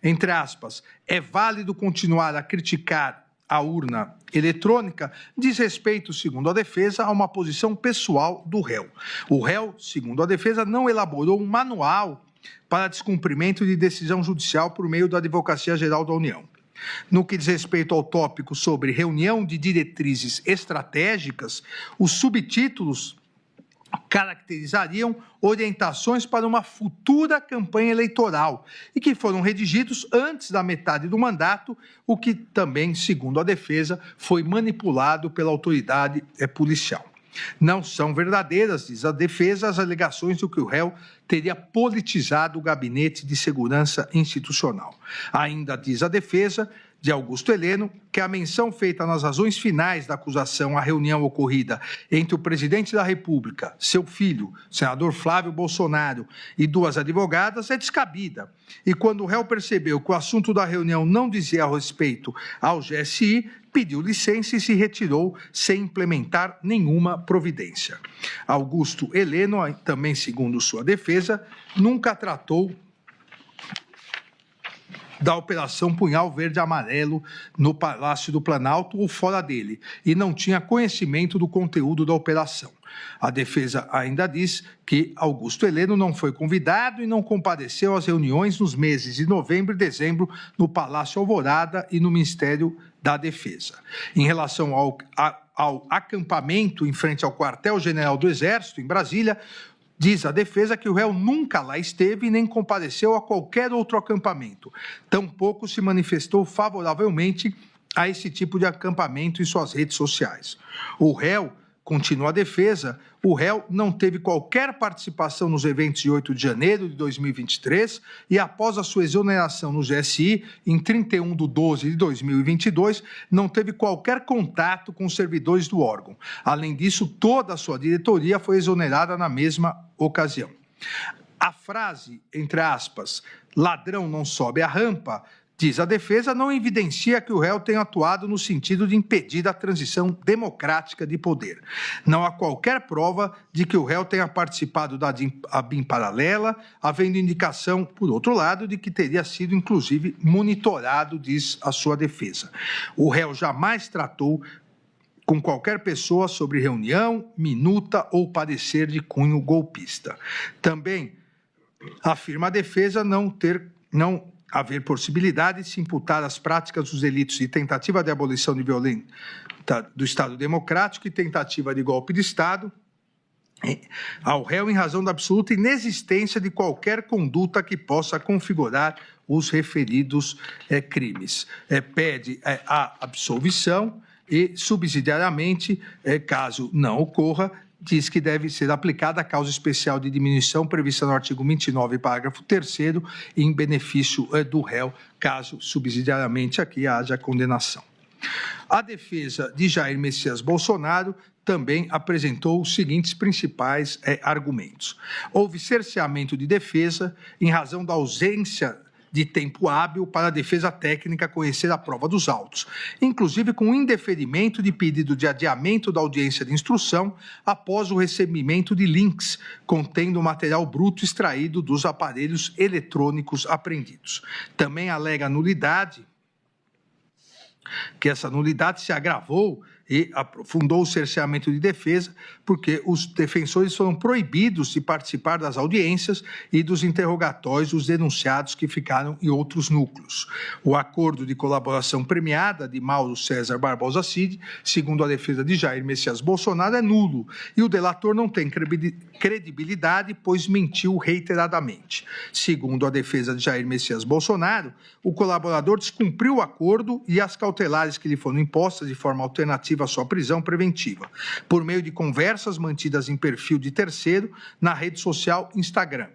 entre aspas, é válido continuar a criticar a urna eletrônica, diz respeito, segundo a defesa, a uma posição pessoal do réu. O réu, segundo a defesa, não elaborou um manual para descumprimento de decisão judicial por meio da Advocacia Geral da União. No que diz respeito ao tópico sobre reunião de diretrizes estratégicas, os subtítulos caracterizariam orientações para uma futura campanha eleitoral e que foram redigidos antes da metade do mandato, o que também, segundo a defesa, foi manipulado pela autoridade policial. Não são verdadeiras, diz a defesa, as alegações de que o réu teria politizado o Gabinete de Segurança Institucional. Ainda diz a defesa de Augusto Heleno que a menção feita nas razões finais da acusação à reunião ocorrida entre o presidente da República, seu filho, senador Flávio Bolsonaro, e 2 advogadas é descabida. E quando o réu percebeu que o assunto da reunião não dizia respeito ao GSI, pediu licença e se retirou sem implementar nenhuma providência. Augusto Heleno, também segundo sua defesa, nunca tratou da Operação Punhal Verde-Amarelo no Palácio do Planalto ou fora dele, e não tinha conhecimento do conteúdo da operação. A defesa ainda diz que Augusto Heleno não foi convidado e não compareceu às reuniões nos meses de novembro e dezembro no Palácio Alvorada e no Ministério da Defesa. Em relação ao acampamento em frente ao quartel-general do Exército, em Brasília, diz a defesa que o réu nunca lá esteve e nem compareceu a qualquer outro acampamento. Tampouco se manifestou favoravelmente a esse tipo de acampamento em suas redes sociais. O réu, continua a defesa, o réu não teve qualquer participação nos eventos de 8 de janeiro de 2023 e, após a sua exoneração no GSI, em 31/12 de 2022, não teve qualquer contato com os servidores do órgão. Além disso, toda a sua diretoria foi exonerada na mesma ocasião. A frase, entre aspas, ladrão não sobe a rampa, diz a defesa, não evidencia que o réu tenha atuado no sentido de impedir a transição democrática de poder. Não há qualquer prova de que o réu tenha participado da ABIN paralela, havendo indicação, por outro lado, de que teria sido, inclusive, monitorado, diz a sua defesa. O réu jamais tratou com qualquer pessoa sobre reunião, minuta ou parecer de cunho golpista. Também afirma a defesa não haver possibilidade de se imputar as práticas dos delitos de tentativa de abolição de violência do Estado Democrático e tentativa de golpe de Estado ao réu em razão da absoluta inexistência de qualquer conduta que possa configurar os referidos crimes. Pede a absolvição e, subsidiariamente, caso não ocorra, diz que deve ser aplicada a causa especial de diminuição prevista no artigo 29, parágrafo 3º, em benefício do réu, caso subsidiariamente aqui haja condenação. A defesa de Jair Messias Bolsonaro também apresentou os seguintes principais argumentos. Houve cerceamento de defesa em razão da ausência de tempo hábil para a defesa técnica conhecer a prova dos autos, inclusive com indeferimento de pedido de adiamento da audiência de instrução após o recebimento de links contendo material bruto extraído dos aparelhos eletrônicos apreendidos. Também alega nulidade, que essa nulidade se agravou e aprofundou o cerceamento de defesa, porque os defensores foram proibidos de participar das audiências e dos interrogatórios dos denunciados que ficaram em outros núcleos. O acordo de colaboração premiada de Mauro César Barbosa Cid, segundo a defesa de Jair Messias Bolsonaro, é nulo e o delator não tem credibilidade, pois mentiu reiteradamente. Segundo a defesa de Jair Messias Bolsonaro, o colaborador descumpriu o acordo e as cautelares que lhe foram impostas de forma alternativa à sua prisão preventiva, por meio de conversas mantidas em perfil de terceiro na rede social Instagram,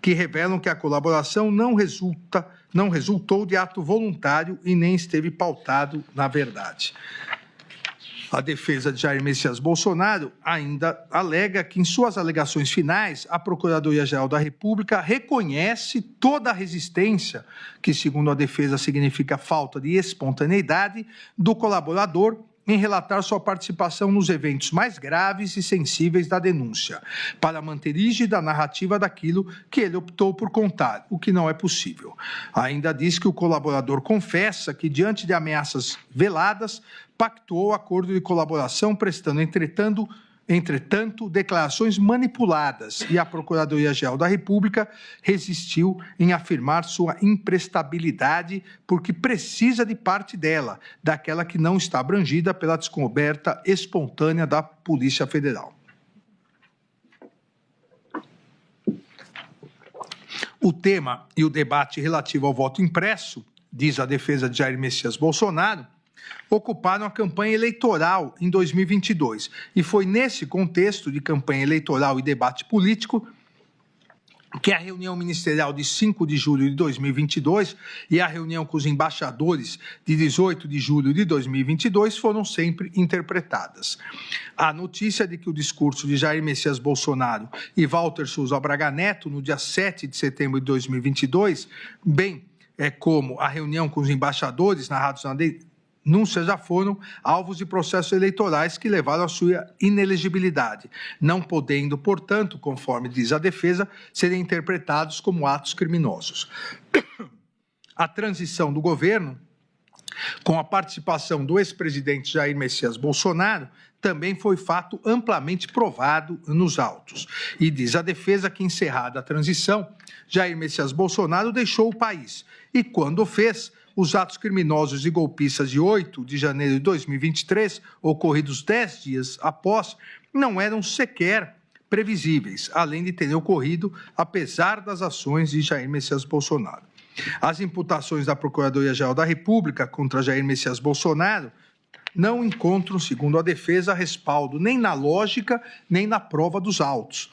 que revelam que a colaboração não resultou de ato voluntário e nem esteve pautado na verdade. A defesa de Jair Messias Bolsonaro ainda alega que, em suas alegações finais, a Procuradoria-Geral da República reconhece toda a resistência, que, segundo a defesa, significa falta de espontaneidade, do colaborador em relatar sua participação nos eventos mais graves e sensíveis da denúncia, para manter rígida a narrativa daquilo que ele optou por contar, o que não é possível. Ainda diz que o colaborador confessa que, diante de ameaças veladas, pactuou acordo de colaboração, prestando, entretanto, declarações manipuladas, e a Procuradoria-Geral da República resistiu em afirmar sua imprestabilidade porque precisa de parte dela, daquela que não está abrangida pela descoberta espontânea da Polícia Federal. O tema e o debate relativo ao voto impresso, diz a defesa de Jair Messias Bolsonaro, ocuparam a campanha eleitoral em 2022. E foi nesse contexto de campanha eleitoral e debate político que a reunião ministerial de 5 de julho de 2022 e a reunião com os embaixadores de 18 de julho de 2022 foram sempre interpretadas. A notícia de que o discurso de Jair Messias Bolsonaro e Walter Souza Braga Neto, no dia 7 de setembro de 2022, bem como a reunião com os embaixadores narrados na denúncia, já foram alvos de processos eleitorais que levaram à sua inelegibilidade, não podendo, portanto, conforme diz a defesa, serem interpretados como atos criminosos. a transição do governo, com a participação do ex-presidente Jair Messias Bolsonaro, também foi fato amplamente provado nos autos. E diz a defesa que, encerrada a transição, Jair Messias Bolsonaro deixou o país e, quando o fez, os atos criminosos e golpistas de 8 de janeiro de 2023, ocorridos 10 dias após, não eram sequer previsíveis, além de terem ocorrido apesar das ações de Jair Messias Bolsonaro. As imputações da Procuradoria-Geral da República contra Jair Messias Bolsonaro não encontram, segundo a defesa, respaldo nem na lógica nem na prova dos autos.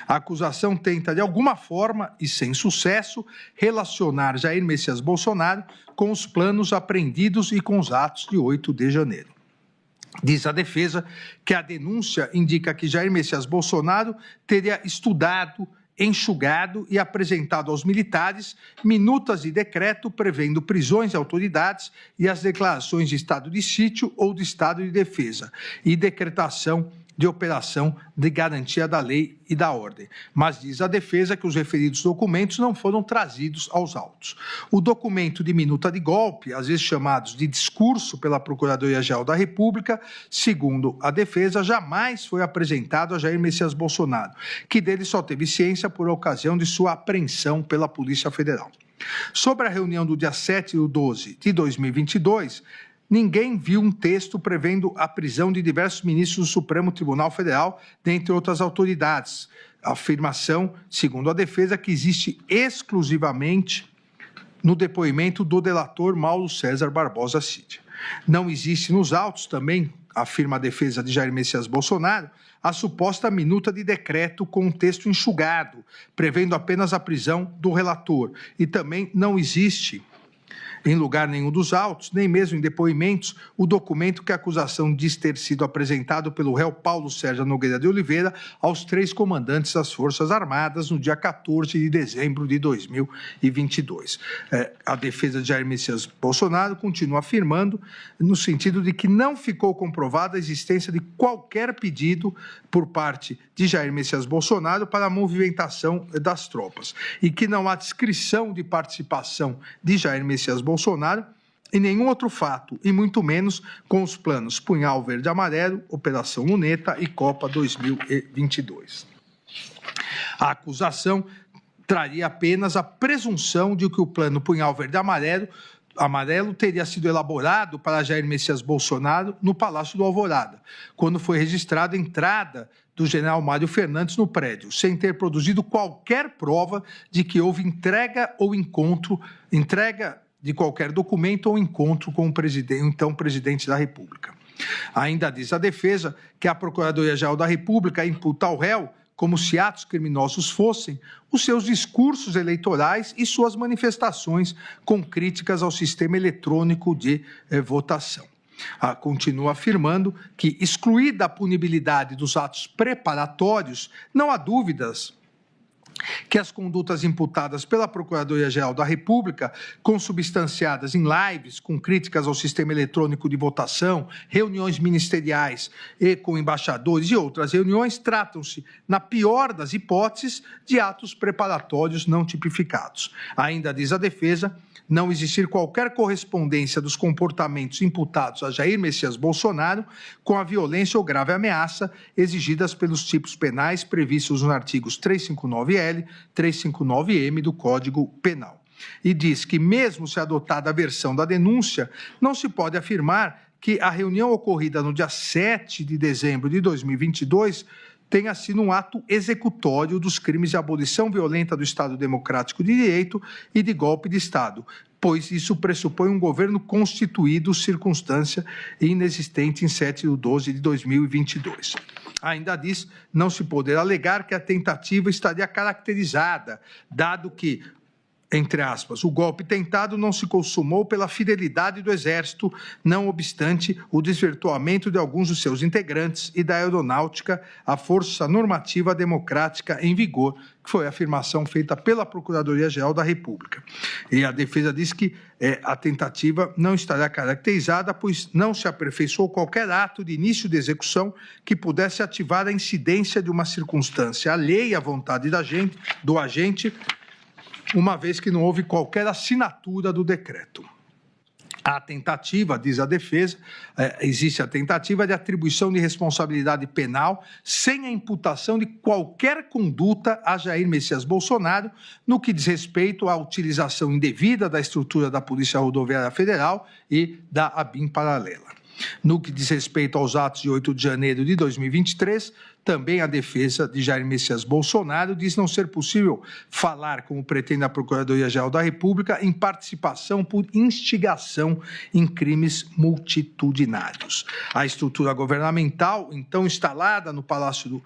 A acusação tenta, de alguma forma e sem sucesso, relacionar Jair Messias Bolsonaro com os planos apreendidos e com os atos de 8 de janeiro. Diz a defesa que a denúncia indica que Jair Messias Bolsonaro teria estudado, enxugado e apresentado aos militares minutas de decreto prevendo prisões de autoridades e as declarações de estado de sítio ou de estado de defesa e decretação de operação de garantia da lei e da ordem. Mas diz a defesa que os referidos documentos não foram trazidos aos autos. O documento de minuta de golpe, às vezes chamados de discurso pela Procuradoria-Geral da República, segundo a defesa, jamais foi apresentado a Jair Messias Bolsonaro, que dele só teve ciência por ocasião de sua apreensão pela Polícia Federal. Sobre a reunião do dia 7/12 de 2022, ninguém viu um texto prevendo a prisão de diversos ministros do Supremo Tribunal Federal, dentre outras autoridades. A afirmação, segundo a defesa, que existe exclusivamente no depoimento do delator Mauro César Barbosa Cid. Não existe nos autos também, afirma a defesa de Jair Messias Bolsonaro, a suposta minuta de decreto com um texto enxugado, prevendo apenas a prisão do relator. E também não existe, em lugar nenhum dos autos, nem mesmo em depoimentos, o documento que a acusação diz ter sido apresentado pelo réu Paulo Sérgio Nogueira de Oliveira aos 3 comandantes das Forças Armadas no dia 14 de dezembro de 2022. A defesa de Jair Messias Bolsonaro continua afirmando no sentido de que não ficou comprovada a existência de qualquer pedido por parte de Jair Messias Bolsonaro para a movimentação das tropas e que não há descrição de participação de Jair Messias Bolsonaro e nenhum outro fato, e muito menos com os planos Punhal Verde Amarelo, Operação Luneta e Copa 2022. A acusação traria apenas a presunção de que o plano Punhal Verde Amarelo teria sido elaborado para Jair Messias Bolsonaro no Palácio do Alvorada, quando foi registrada a entrada do general Mário Fernandes no prédio, sem ter produzido qualquer prova de que houve entrega de qualquer documento ou encontro com o então presidente da República. Ainda diz a defesa que a Procuradoria-Geral da República imputa ao réu, como se atos criminosos fossem, os seus discursos eleitorais e suas manifestações com críticas ao sistema eletrônico de votação. Continua afirmando que, excluída a punibilidade dos atos preparatórios, não há dúvidas que as condutas imputadas pela Procuradoria-Geral da República, consubstanciadas em lives com críticas ao sistema eletrônico de votação, reuniões ministeriais e com embaixadores e outras reuniões, tratam-se, na pior das hipóteses, de atos preparatórios não tipificados. Ainda diz a defesa não existir qualquer correspondência dos comportamentos imputados a Jair Messias Bolsonaro com a violência ou grave ameaça exigidas pelos tipos penais previstos nos artigos 359-L, 359-M do Código Penal. E diz que, mesmo se adotada a versão da denúncia, não se pode afirmar que a reunião ocorrida no dia 7 de dezembro de 2022 tenha sido um ato executório dos crimes de abolição violenta do Estado Democrático de Direito e de golpe de Estado, pois isso pressupõe um governo constituído, circunstância inexistente em 7/12 de 2022. Ainda diz não se poder alegar que a tentativa estaria caracterizada, dado que, entre aspas, o golpe tentado não se consumou pela fidelidade do Exército, não obstante o desvirtuamento de alguns dos seus integrantes e da aeronáutica, a força normativa democrática em vigor, que foi a afirmação feita pela Procuradoria-Geral da República. E a defesa diz que a tentativa não estará caracterizada, pois não se aperfeiçoou qualquer ato de início de execução que pudesse ativar a incidência de uma circunstância alheia à vontade do agente, uma vez que não houve qualquer assinatura do decreto. A tentativa, diz a defesa, existe a tentativa de atribuição de responsabilidade penal sem a imputação de qualquer conduta a Jair Messias Bolsonaro no que diz respeito à utilização indevida da estrutura da Polícia Rodoviária Federal e da ABIN paralela. No que diz respeito aos atos de 8 de janeiro de 2023, também a defesa de Jair Messias Bolsonaro diz não ser possível falar, como pretende a Procuradoria-Geral da República, em participação por instigação em crimes multitudinários. A estrutura governamental, então instalada no Palácio do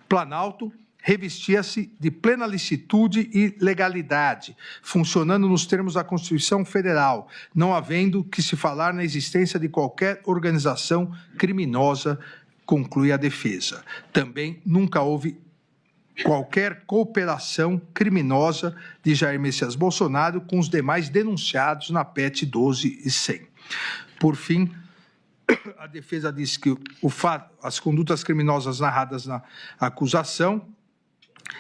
Planalto, revestia-se de plena licitude e legalidade, funcionando nos termos da Constituição Federal, não havendo que se falar na existência de qualquer organização criminosa, conclui a defesa. Também nunca houve qualquer cooperação criminosa de Jair Messias Bolsonaro com os demais denunciados na PEC 12 e 100. Por fim, a defesa diz que as condutas criminosas narradas na acusação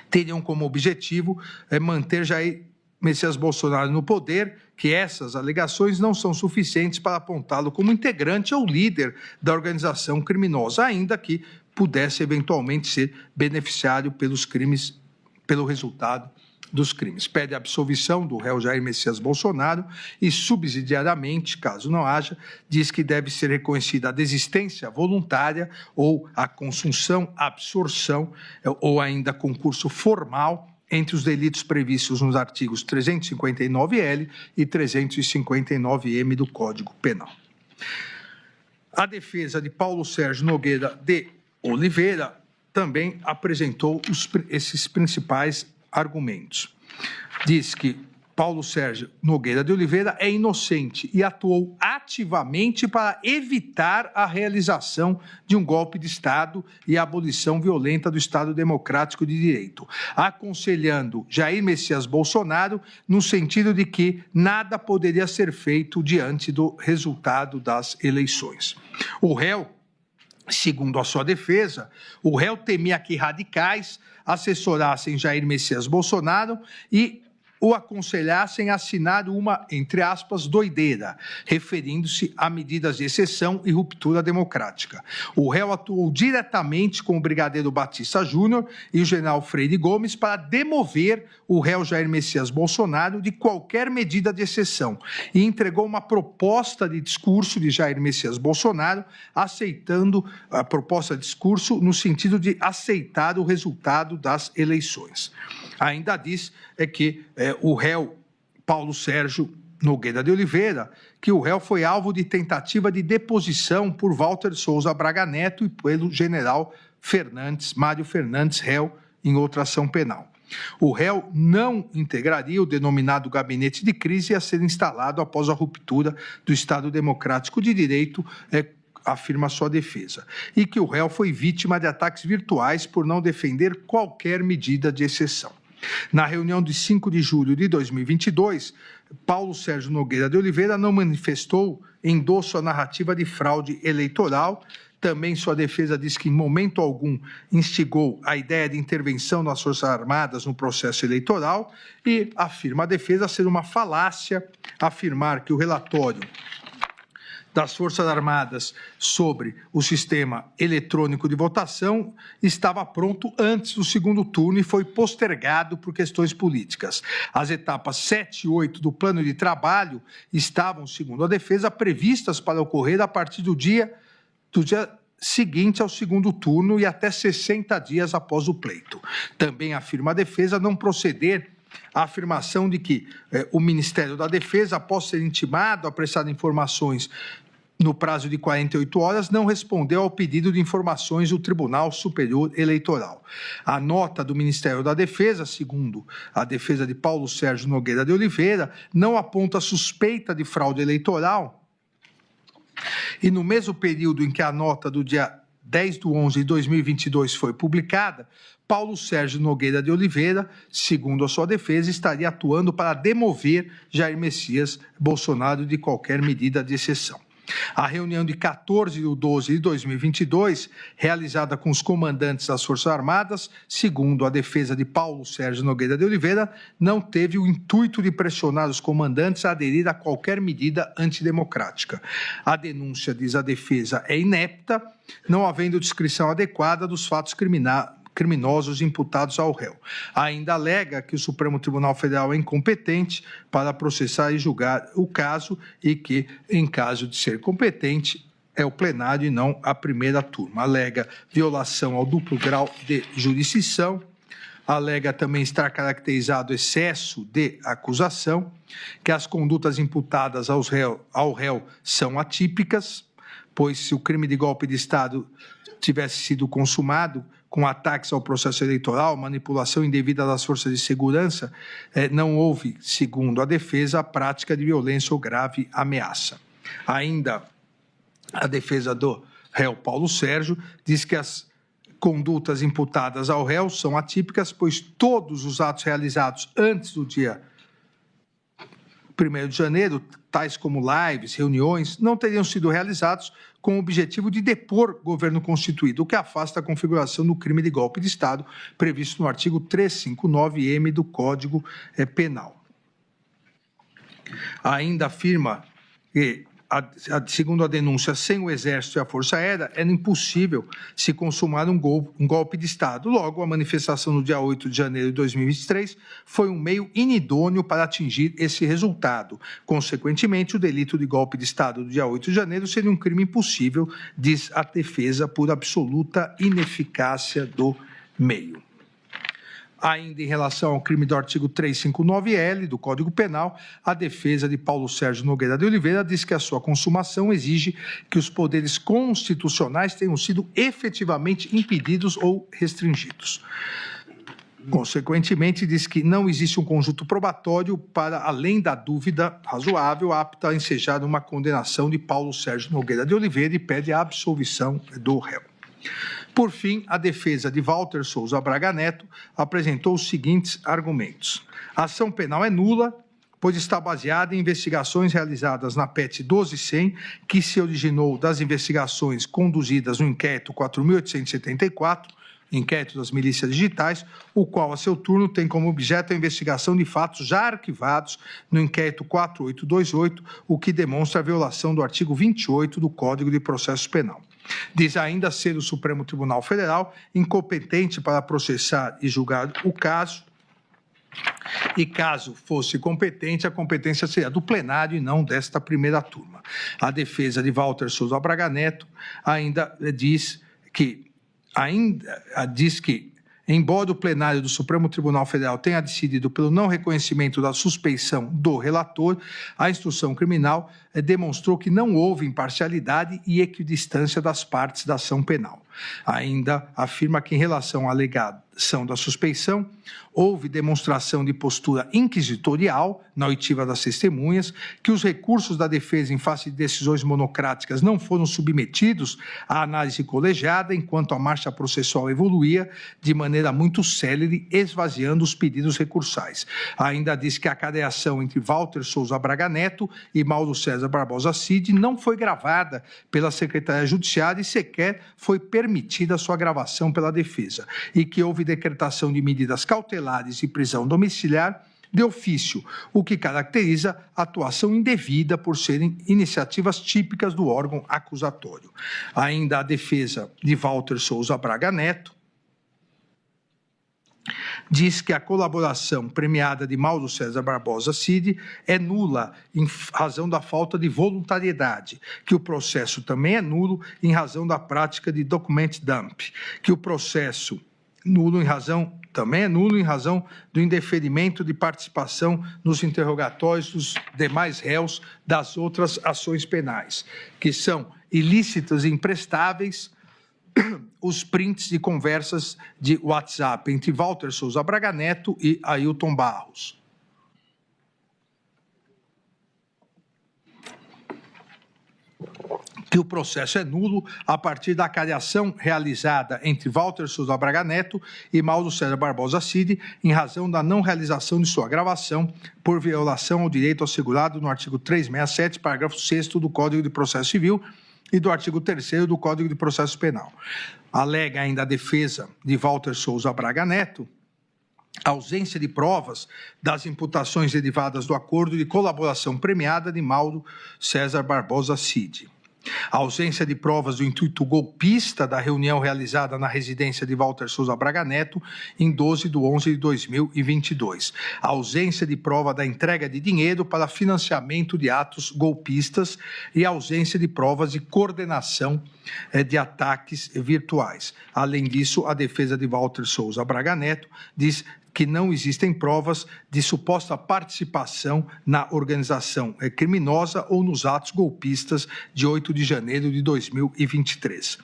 teriam como objetivo manter Jair Messias Bolsonaro no poder, que essas alegações não são suficientes para apontá-lo como integrante ou líder da organização criminosa, ainda que pudesse eventualmente ser beneficiário pelos crimes, pelo resultado dos crimes. Pede a absolvição do réu Jair Messias Bolsonaro e, subsidiariamente, caso não haja, diz que deve ser reconhecida a desistência voluntária ou a consunção, absorção ou ainda concurso formal entre os delitos previstos nos artigos 359-L e 359-M do Código Penal. A defesa de Paulo Sérgio Nogueira de Oliveira também apresentou esses principais argumentos. Diz que Paulo Sérgio Nogueira de Oliveira é inocente e atuou ativamente para evitar a realização de um golpe de Estado e a abolição violenta do Estado Democrático de Direito, aconselhando Jair Messias Bolsonaro no sentido de que nada poderia ser feito diante do resultado das eleições. O réu, segundo a sua defesa, o réu temia que radicais assessorassem Jair Messias Bolsonaro e o aconselhassem a assinar uma, entre aspas, doideira, referindo-se a medidas de exceção e ruptura democrática. O réu atuou diretamente com o brigadeiro Batista Júnior e o general Freire Gomes para demover o réu Jair Messias Bolsonaro de qualquer medida de exceção e entregou uma proposta de discurso de Jair Messias Bolsonaro, aceitando a proposta de discurso no sentido de aceitar o resultado das eleições. Ainda diz que o réu Paulo Sérgio Nogueira de Oliveira, que o réu foi alvo de tentativa de deposição por Walter Souza Braga Neto e pelo general Mário Fernandes, réu em outra ação penal. O réu não integraria o denominado gabinete de crise a ser instalado após a ruptura do Estado Democrático de Direito, afirma sua defesa, e que o réu foi vítima de ataques virtuais por não defender qualquer medida de exceção. Na reunião de 5 de julho de 2022, Paulo Sérgio Nogueira de Oliveira não manifestou endosso à narrativa de fraude eleitoral. Também sua defesa diz que em momento algum instigou a ideia de intervenção das Forças Armadas no processo eleitoral e afirma a defesa ser uma falácia afirmar que o relatório das Forças Armadas sobre o sistema eletrônico de votação estava pronto antes do segundo turno e foi postergado por questões políticas. As etapas 7 e 8 do plano de trabalho estavam, segundo a defesa, previstas para ocorrer a partir do dia seguinte ao segundo turno e até 60 dias após o pleito. Também afirma a defesa não proceder a afirmação de que o Ministério da Defesa, após ser intimado a prestar informações no prazo de 48 horas, não respondeu ao pedido de informações do Tribunal Superior Eleitoral. A nota do Ministério da Defesa, segundo a defesa de Paulo Sérgio Nogueira de Oliveira, não aponta suspeita de fraude eleitoral e no mesmo período em que a nota do dia 10/11/2022 foi publicada, Paulo Sérgio Nogueira de Oliveira, segundo a sua defesa, estaria atuando para demover Jair Messias Bolsonaro de qualquer medida de exceção. A reunião de 14/12 de 2022, realizada com os comandantes das Forças Armadas, segundo a defesa de Paulo Sérgio Nogueira de Oliveira, não teve o intuito de pressionar os comandantes a aderir a qualquer medida antidemocrática. A denúncia, diz a defesa, é inepta, não havendo descrição adequada dos fatos criminosos imputados ao réu. Ainda alega que o Supremo Tribunal Federal é incompetente para processar e julgar o caso e que, em caso de ser competente, é o plenário e não a primeira turma. Alega violação ao duplo grau de jurisdição, alega também estar caracterizado excesso de acusação, que as condutas imputadas ao réu são atípicas, pois se o crime de golpe de Estado tivesse sido consumado com ataques ao processo eleitoral, manipulação indevida das forças de segurança, não houve, segundo a defesa, a prática de violência ou grave ameaça. Ainda a defesa do réu Paulo Sérgio diz que as condutas imputadas ao réu são atípicas, pois todos os atos realizados antes do dia 1º de janeiro, tais como lives, reuniões, não teriam sido realizados com o objetivo de depor governo constituído, o que afasta a configuração do crime de golpe de Estado previsto no artigo 359-M do Código Penal. Ainda afirma que, segundo a denúncia, sem o Exército e a Força Aérea, era impossível se consumar um golpe de Estado. Logo, a manifestação no dia 8 de janeiro de 2023 foi um meio inidôneo para atingir esse resultado. Consequentemente, o delito de golpe de Estado do dia 8 de janeiro seria um crime impossível, diz a defesa, por absoluta ineficácia do meio. Ainda em relação ao crime do artigo 359-L do Código Penal, a defesa de Paulo Sérgio Nogueira de Oliveira diz que a sua consumação exige que os poderes constitucionais tenham sido efetivamente impedidos ou restringidos. Consequentemente, diz que não existe um conjunto probatório para, além da dúvida razoável, apta a ensejar uma condenação de Paulo Sérgio Nogueira de Oliveira e pede a absolvição do réu. Por fim, a defesa de Walter Souza Braga Neto apresentou os seguintes argumentos. A ação penal é nula, pois está baseada em investigações realizadas na PET 12.100, que se originou das investigações conduzidas no inquérito 4.874, inquérito das milícias digitais, o qual, a seu turno, tem como objeto a investigação de fatos já arquivados no inquérito 4828, o que demonstra a violação do artigo 28 do Código de Processo Penal. Diz ainda ser o Supremo Tribunal Federal incompetente para processar e julgar o caso, e caso fosse competente, a competência seria do plenário e não desta primeira turma. A defesa de Walter Souza Braga Neto ainda diz que, embora o plenário do Supremo Tribunal Federal tenha decidido pelo não reconhecimento da suspeição do relator, a instrução criminal demonstrou que não houve imparcialidade e equidistância das partes da ação penal. Ainda afirma que, em relação à alegação da suspeição, houve demonstração de postura inquisitorial na oitiva das testemunhas, que os recursos da defesa em face de decisões monocráticas não foram submetidos à análise colegiada, enquanto a marcha processual evoluía de maneira muito célere, esvaziando os pedidos recursais. Ainda diz que a cadeação entre Walter Souza Braga Neto e Mauro César Barbosa Cid não foi gravada pela Secretaria Judiciária e sequer foi permitida sua gravação pela defesa, e que houve decretação de medidas cautelares e prisão domiciliar de ofício, o que caracteriza a atuação indevida por serem iniciativas típicas do órgão acusatório. Ainda a defesa de Walter Souza Braga Neto diz que a colaboração premiada de Mauro César Barbosa Cid é nula em razão da falta de voluntariedade, que o processo também é nulo em razão da prática de document dump, que o processo também é nulo em razão do indeferimento de participação nos interrogatórios dos demais réus das outras ações penais, que são ilícitos e imprestáveis os prints de conversas de WhatsApp entre Walter Souza Braga Neto e Ailton Barros. que o processo é nulo a partir da cariação realizada entre Walter Souza Braga Neto e Mauro César Barbosa Cid, em razão da não realização de sua gravação por violação ao direito assegurado no artigo 367, parágrafo 6º do Código de Processo Civil e do artigo 3º do Código de Processo Penal. Alega ainda a defesa de Walter Souza Braga Neto a ausência de provas das imputações derivadas do acordo de colaboração premiada de Mauro César Barbosa Cid. A ausência de provas do intuito golpista da reunião realizada na residência de Walter Souza Braga Neto em 12/11/2022. A ausência de prova da entrega de dinheiro para financiamento de atos golpistas e a ausência de provas de coordenação de ataques virtuais. Além disso, a defesa de Walter Souza Braga Neto diz que não existem provas de suposta participação na organização criminosa ou nos atos golpistas de 8 de janeiro de 2023.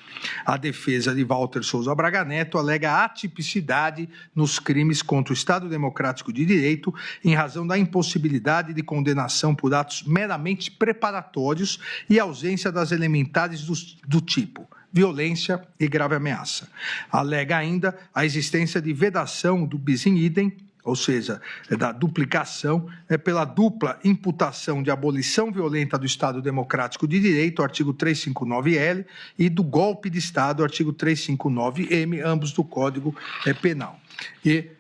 A defesa de Walter Souza Braga Neto alega atipicidade nos crimes contra o Estado Democrático de Direito em razão da impossibilidade de condenação por atos meramente preparatórios e ausência das elementares do tipo violência e grave ameaça. Alega ainda a existência de vedação do bis in idem, ou seja, da duplicação, pela dupla imputação de abolição violenta do Estado Democrático de Direito, artigo 359-L, e do golpe de Estado, artigo 359-M, ambos do Código Penal. E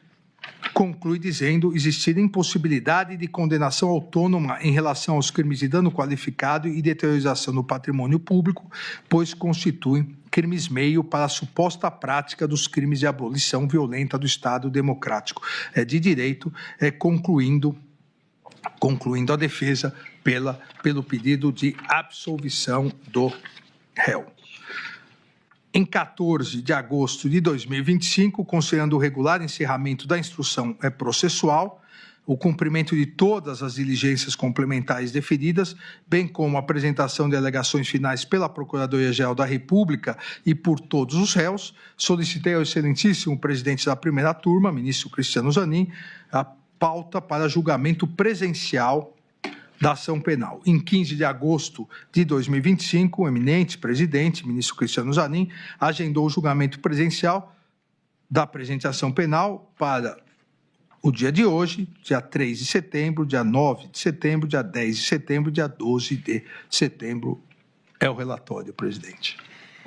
conclui dizendo existir impossibilidade de condenação autônoma em relação aos crimes de dano qualificado e deteriorização do patrimônio público, pois constituem crimes meio para a suposta prática dos crimes de abolição violenta do Estado Democrático de Direito, concluindo a defesa pelo pedido de absolvição do réu. Em 14 de agosto de 2025, considerando o regular encerramento da instrução processual, o cumprimento de todas as diligências complementares deferidas, bem como a apresentação de alegações finais pela Procuradoria-Geral da República e por todos os réus, solicitei ao excelentíssimo presidente da primeira turma, ministro Cristiano Zanin, a pauta para julgamento presencial da ação penal. Em 15 de agosto de 2025, o eminente presidente, ministro Cristiano Zanin, agendou o julgamento presencial da apresentação penal para o dia de hoje, dia 3 de setembro, dia 9 de setembro, dia 10 de setembro, dia 12 de setembro. É o relatório, presidente.